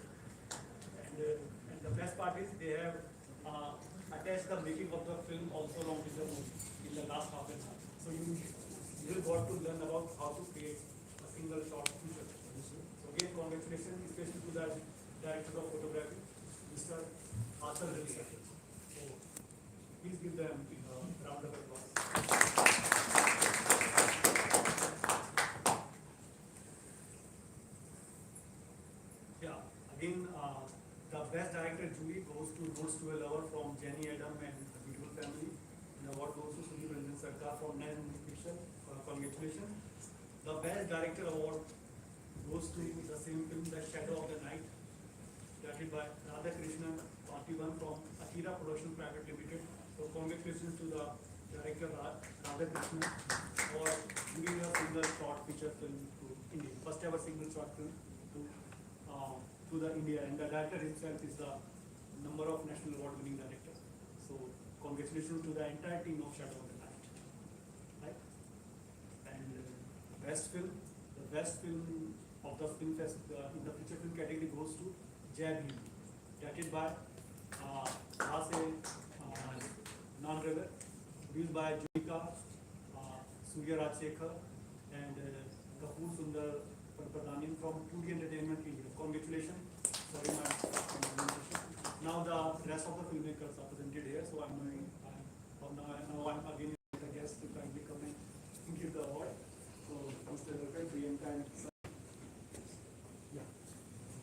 And the best part is they have attached the making of the film also along with the movie in the last half an hour. So you will got to learn about how to create a single shot feature. So again, congratulations, especially to the director of photography, Mr. Arthur Wilson. So please give them a round of applause. Yeah, again, the best director jury goes to Notes to a Lover from Jenny Adam and The Beautiful Family. And the award goes to Sudeep Ranjan Sarkar from Nez Picture. Congratulations. The best director award goes to the same film, The Shadow of the Night, directed by Radha Krishnan Partivan from Akira Productions Private Limited. So congratulations to the director Radha Krishnan for giving a single short feature film to India, first ever single short film to the India, and the director himself is the number of national award winning director. So congratulations to the entire team of Shadow of the Night. Right? And the best film of the film fest in the feature film category goes to Jai Bhim, directed by Non-River, produced by Jyotika, Surya Rajsekhar, and Kapoor Sundar Pradhanin from 2D Entertainment India. Congratulations. very much. Now the rest of the filmmakers are presented here, so I'm again the guest to kindly come and give the award. So Mr. Dada, Priyanka, and yeah.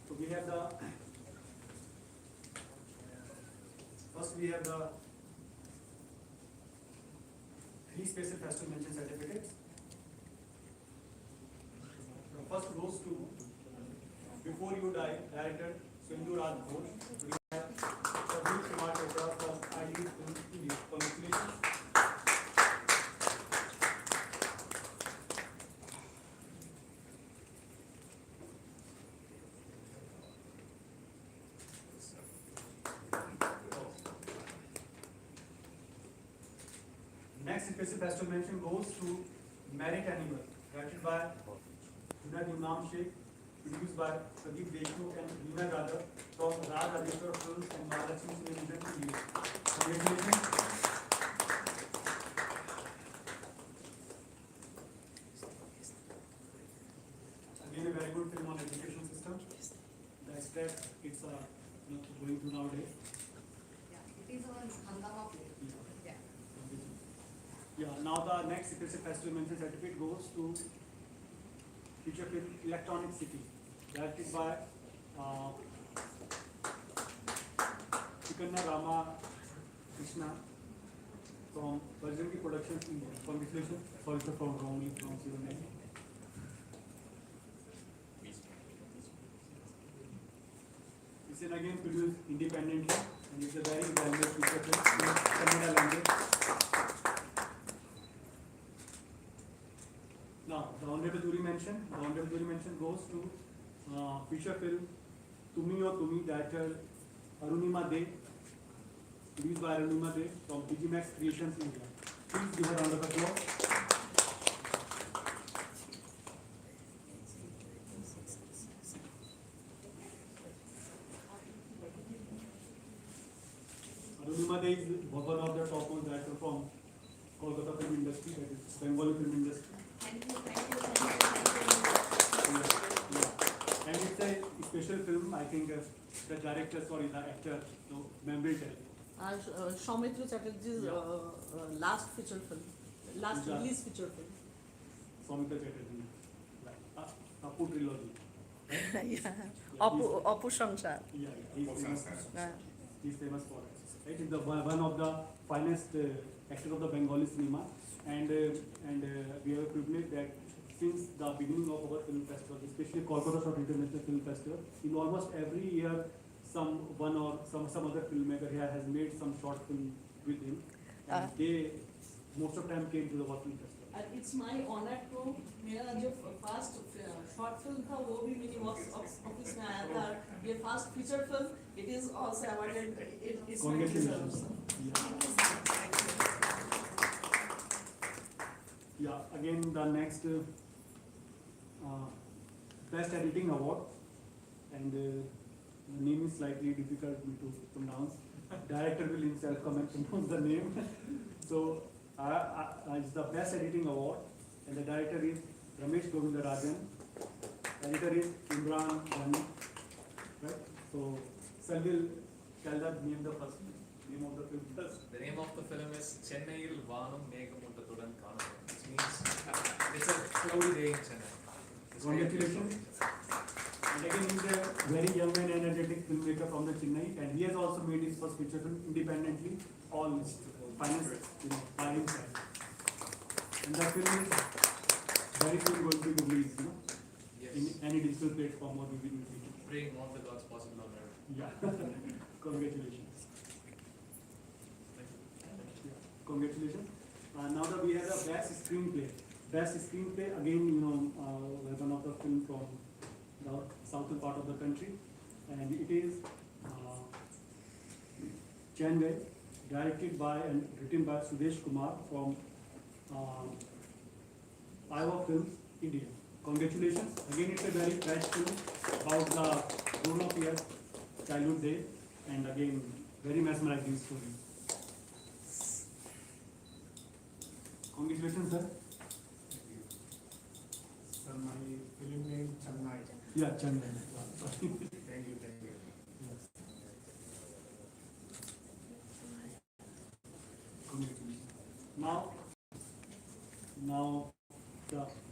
So we have the first we have the 3 special festival mention certificates. The first goes to Before You Die, director Sindhu Raj Ghosh. We have Sabir Kumar Chopra from IU Film India. Congratulations. Next special festival mention goes to Married Animal, directed by Junaid Imam Sheikh, produced by Pradeep Deshmukh and Veena Dada from Raj Aditya Films and Mahalakshmi Television India. Congratulations. Again, a very good film on education system. The extract it's going through nowadays. Yeah, it is on Hangama play. Yeah. Yeah, now the next special festival mention certificate goes to feature film Electronic City, directed by Chikanna Rama Krishna from Bajrangi Productions India. Congratulations. Sorry for wrongly pronounced your name. It's an again produced independently and it's a very well-made feature film in Kannada language. Now, the honorable jury mention goes to feature film Tumi Aur Tumi, director Arunima De, produced by Arunima De from Digimax Creations India. Please give a round of applause. Arunima De is one of the topmost director from Kolkata film industry, that is Bengali film industry. Thank you. And it's a special film, I think the director, sorry, the actor, so memory tell. Soumitra Chatterjee's last feature film, last release feature film. Soumitra Chatterjee, Apu trilogy. Yeah, Apu Sansar. Yeah, he's famous for it. Right, he's the one of the finest actor of the Bengali cinema, and we have a privilege that since the beginning of our film festival, especially Kolkata Short International Film Festival, in almost every year, some other filmmaker here has made some short film with him, and they most of the time came to the film festival. And it's my honor to मेरा जो first short film था वो भी Miniboxoffice में आया था. ये first feature film, it is also awarded. It's Congratulations. Yeah, again the next best editing award, and the name is slightly difficult to pronounce. Director will himself come and pronounce the name. So it's the best editing award, and the director is Ramesh Govindarajan. Editor is Imran Ghani. Right? So Sal will tell the name of the film first. The name of the film is Chennaiil Vaanam Megamootathudan Kaanam, which means it's a cloudy day in Chennai. Congratulations. And again, he's a very young and energetic filmmaker from the Chennai, and he has also made his first feature film independently, all financed by himself. And the film is very soon going to be released, Yes. in any digital platform or DVD. Praying all the gods possible on earth. Yeah. Congratulations. Yeah. Congratulations. Now that we have the best screenplay. Best screenplay, again, one of the film from the southern part of the country, and it is Chenway, directed by and written by Sudesh Kumar from Iowa Films, India. Congratulations. Again, it's a very fresh film about the grown-up years, childhood days, and again, very mesmerizing story. Congratulations, sir. Sir, my film name Chennai. Yeah, Chennai. Thank you.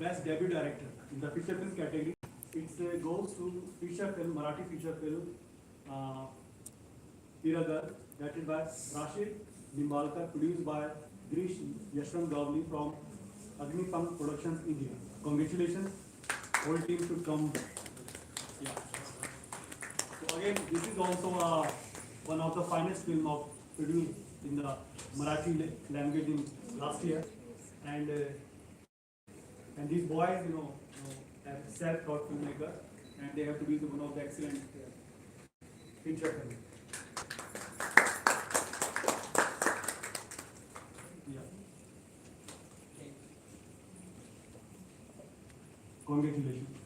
Best Debut Director in the feature film category. It goes to feature film, Marathi feature film, Iragar, directed by Rashid Nimbalkar, produced by Grish Yashram Gavli from Agnipam Productions, India. Congratulations, whole team should come. Yeah. So again, this is also one of the finest film of produced in the Marathi language in last year, and these boys, are self-taught filmmaker, and they have to be one of the excellent feature film. Yeah. Congratulations.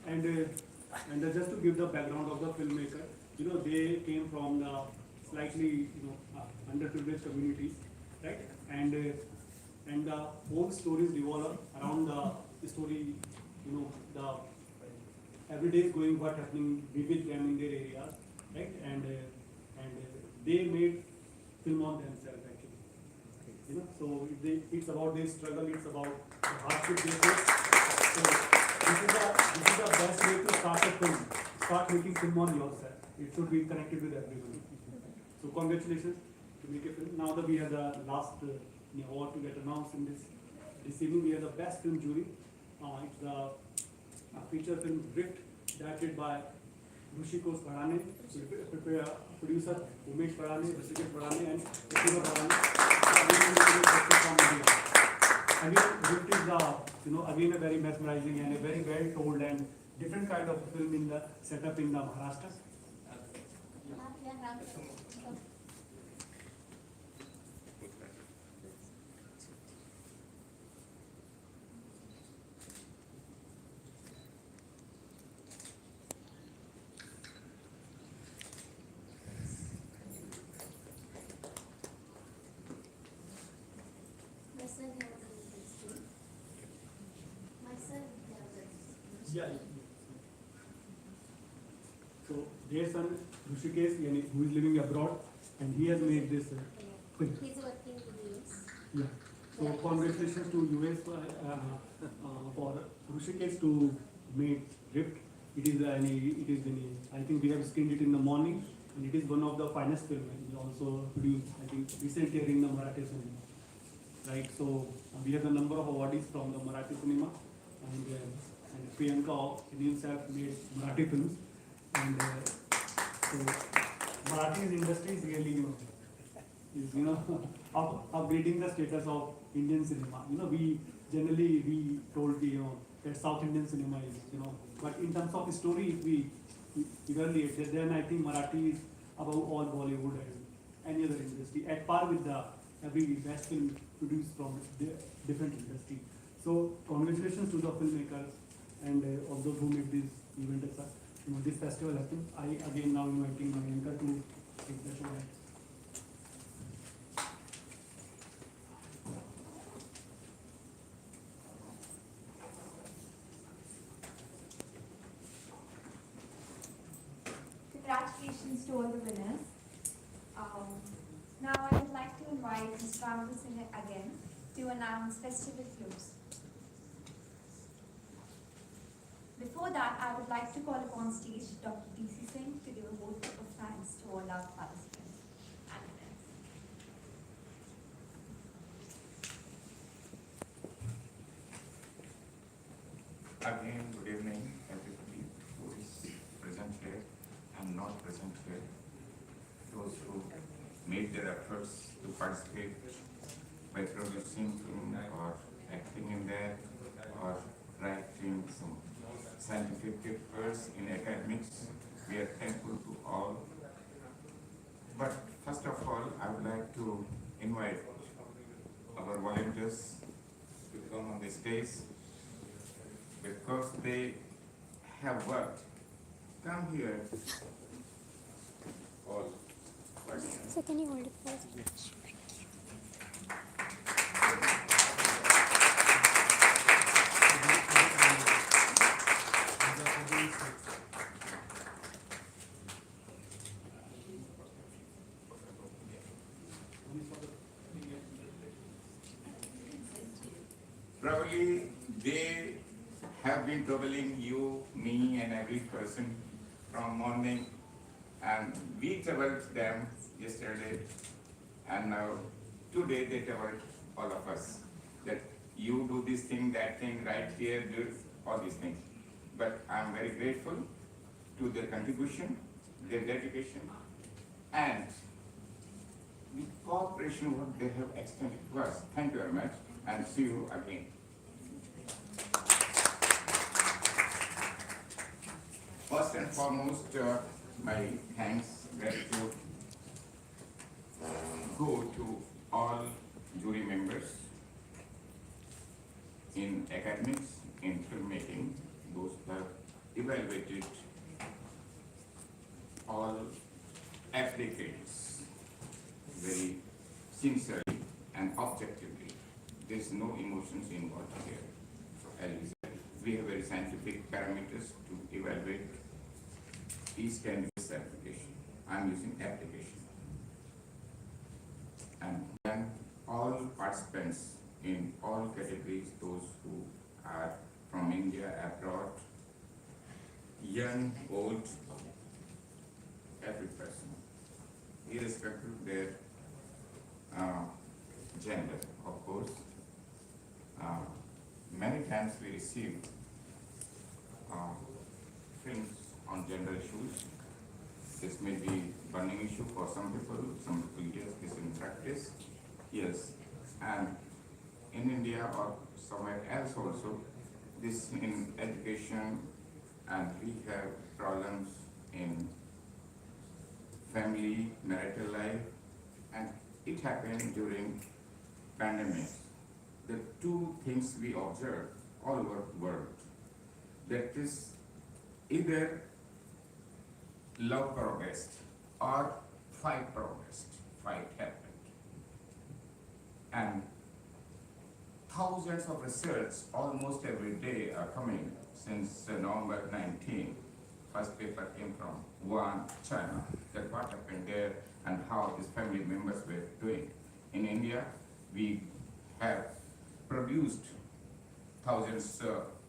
And just to give the background of the filmmaker, they came from the slightly underprivileged communities, right? And the whole stories revolve around the story, the everyday is going what happening with them in their areas, right? And they made film on themselves actually. So it's about their struggle, it's about the hardship they face. So this is the best way to start a film. Start making film on yourself. It should be connected with everyone. So congratulations to make a film. Now that we have the last award to get announced in this evening, we have the best film jury. It's the feature film Drift, directed by Rushikos Bharane, producer Umesh Bharane, Rushikesh Bharane, and Pratibha Bharane. Again, Drift is again a very mesmerizing and a very well told and different kind of film in the setup in the Maharashtra. Yeah. So their son Rushikesh, who is living abroad, and he has made this film. He's working in the US. Yeah. So congratulations to US for Rushikesh to make Drift. It is I think we have screened it in the morning, and it is one of the finest films. We also produced, I think, recently in the Marathi cinema. Right. So we have a number of awardees from the Marathi cinema, and Priyanka himself made Marathi films, and so Marathi industry is really upgrading the status of Indian cinema. We generally told that South Indian cinema is but in terms of story we evaluate. Then I think Marathi is above all Bollywood and any other industry, at par with the every best film produced from the different industry. So congratulations to the filmmakers and all those who made this event. This festival happens. I again now inviting my anchor to take the show. Congratulations to all the winners. Now I would like to invite Mr. Ramdu Singh again to announce festival close. Before that, I would like to call upon stage Dr. D.C. Singh to give a vote of thanks to all our participants and winners. Again, good evening, everybody who is present here and not present here. Those who made their efforts to participate by producing film or acting in there or writing some scientific papers in academics. We are thankful to all. But first of all, I would like to invite our volunteers to come on the stage because they have worked. Come here. All. So can you hold it first? Probably they have been troubling you, me, and every person from morning, and we troubled them yesterday, and now today they troubled all of us that you do this thing, that thing, right here, do all these things. But I'm very grateful to their contribution, their dedication, and the cooperation what they have extended to us. Thank you very much, and see you again. First and foremost, my thanks, gratitude go to all jury members in academics, in filmmaking, those who have evaluated all applicants very sincerely and objectively. There's no emotions involved here. So as we said, we have very scientific parameters to evaluate each candidate's application. I'm using application. And then all participants in all categories, those who are from India, abroad, young, old, every person, irrespective of their gender, of course. Many times we receive films on gender issues. This may be burning issue for some people yes, this in practice, yes. And in India or somewhere else also, this in education, and we have problems in family, marital life, and it happened during pandemic. The two things we observe all over the world, that is either love progressed or fight progressed, fight happened. And thousands of research almost every day are coming since November 19. First paper came from Wuhan, China, that what happened there and how his family members were doing. In India, we have produced thousands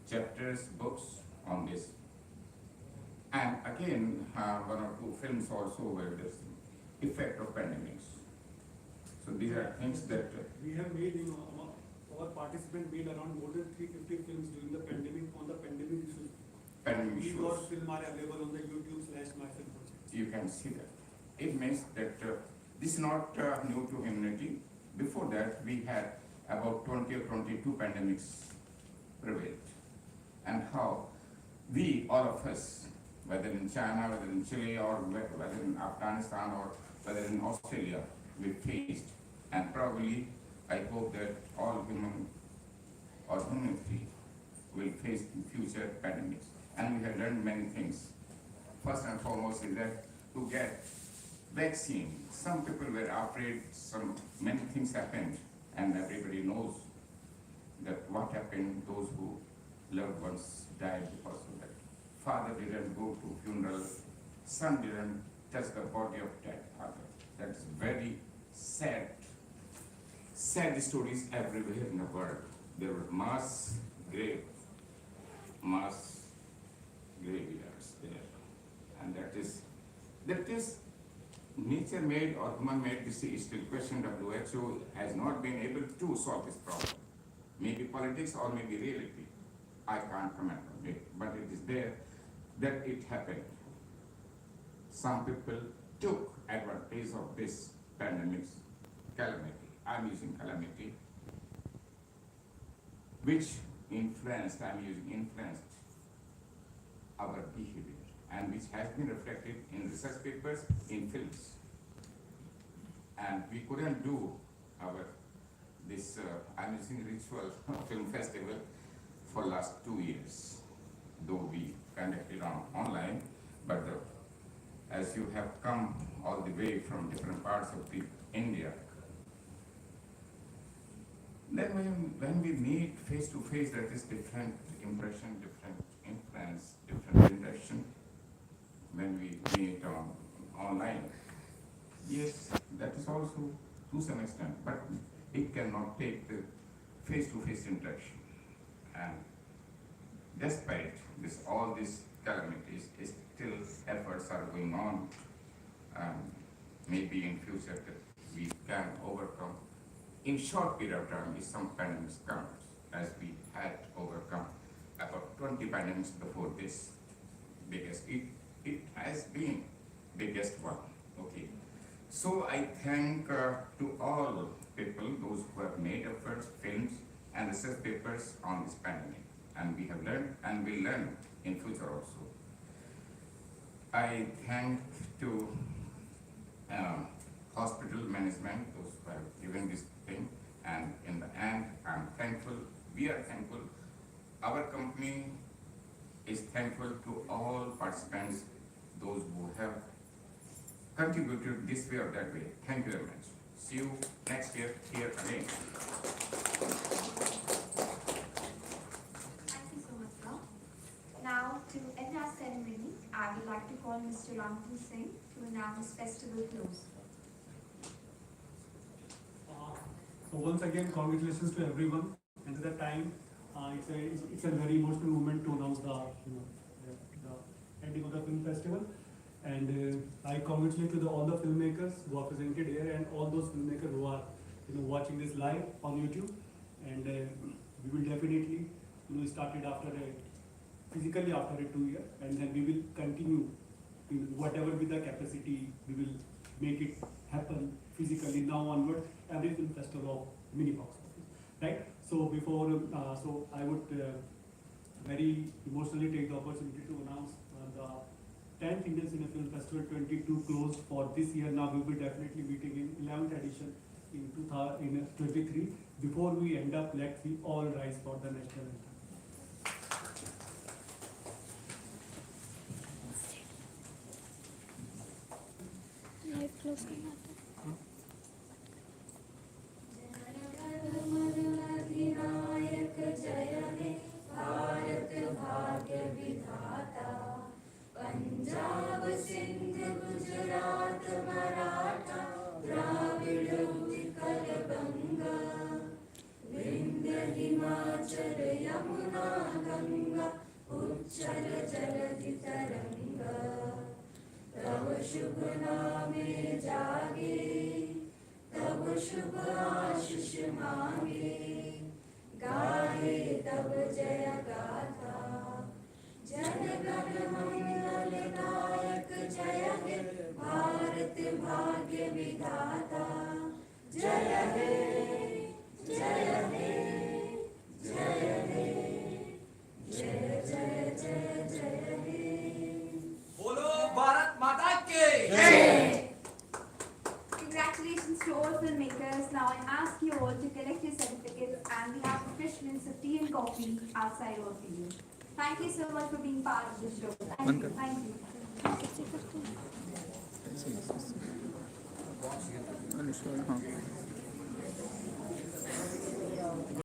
chapters, books on this. And again, one or two films also were this effect of pandemics. So these are things that we have made, our participants made around more than 350 films during the pandemic on the pandemic issues. pandemic These shows. film are available on the YouTube/myfilm project. You can see that. It means that this is not new to humanity. Before that, we had about 20 or 22 pandemics prevailed. And how we, all of us, whether in China, whether in Chile, or whether in Afghanistan, or whether in Australia, we faced, and probably I hope that all human or humanity will face in future pandemics. And we have learned many things. First and foremost is that to get vaccine, some people were afraid, many things happened, and everybody knows that what happened, those who loved ones died because of that. Father didn't go to funeral, son didn't touch the body of dead father. That's very sad. Sad stories everywhere in the world. There were mass graveyards there. And that is nature made or human made. This is still question. WHO has not been able to solve this problem. Maybe politics or maybe reality. I can't comment on it, but it is there that it happened. Some people took advantage of this pandemic's calamity. I'm using calamity, which influenced our behavior, and which has been reflected in research papers, in films. And we couldn't do this amazing ritual film festival for last 2 years, though we conducted online, but as you have come all the way from different parts of India, then when we meet face to face, that is different impression, different influence, different interaction. When we meet online, yes, that is also to some extent, but it cannot take the face to face interaction. despite all these calamities, still efforts are going on. Maybe in future that we can overcome. In short period of time, if some pandemics comes, as we had overcome about 20 pandemics before this, biggest, it has been biggest one. Okay. So I thank to all people, those who have made efforts, films, and research papers on this pandemic, and we have learned and will learn in future also. I thank to hospital management, those who have given this thing, and in the end, I'm thankful, we are thankful, our company is thankful to all participants, those who have contributed this way or that way. Thank you very much. See you next year here again. Thank you so much, sir. Now, to end our ceremony, I would like to call Mr. Ramji Singh to announce festival close. So once again, congratulations to everyone. And at the time, it's a very emotional moment to announce the ending of the film festival. And I congratulate to all the filmmakers who are presented here and all those filmmakers who are watching this live on YouTube. And we will definitely start it physically after 2 years, and then we will continue whatever with the capacity. We will make it happen physically now onward. Every film festival of Miniboxoffice, right? So before, so I would very emotionally take the opportunity to announce the 10th Indian Cine Film Festival 22 closed for this year. Now we will be definitely meeting in 11th edition in 2023. Before we end up, let's we all rise for the national anthem. Live close करना था। अधिनायक जय हे भारत भाग्य विधाता, पंजाब सिंध गुजरात मराठा द्राविड़ उत्कल बंगा, विंध्य हिमाचल यमुना गंगा उच्चल जलधि तरंगा, तब शुभ नामे जागे, तब शुभ आशीष मांगे, गाहे तब जय गाथा, जन गण मंगल दायक जय हे भारत भाग्य विधाता, जय हे जय हे जय हे जय जय जय जय हे। बोलो भारत माता की जय। Congratulations to all filmmakers. Now I ask you all to collect your certificates, and we have refreshments of tea and coffee outside all for you. Thank you so much for being part of the show. Thank you. Thank you.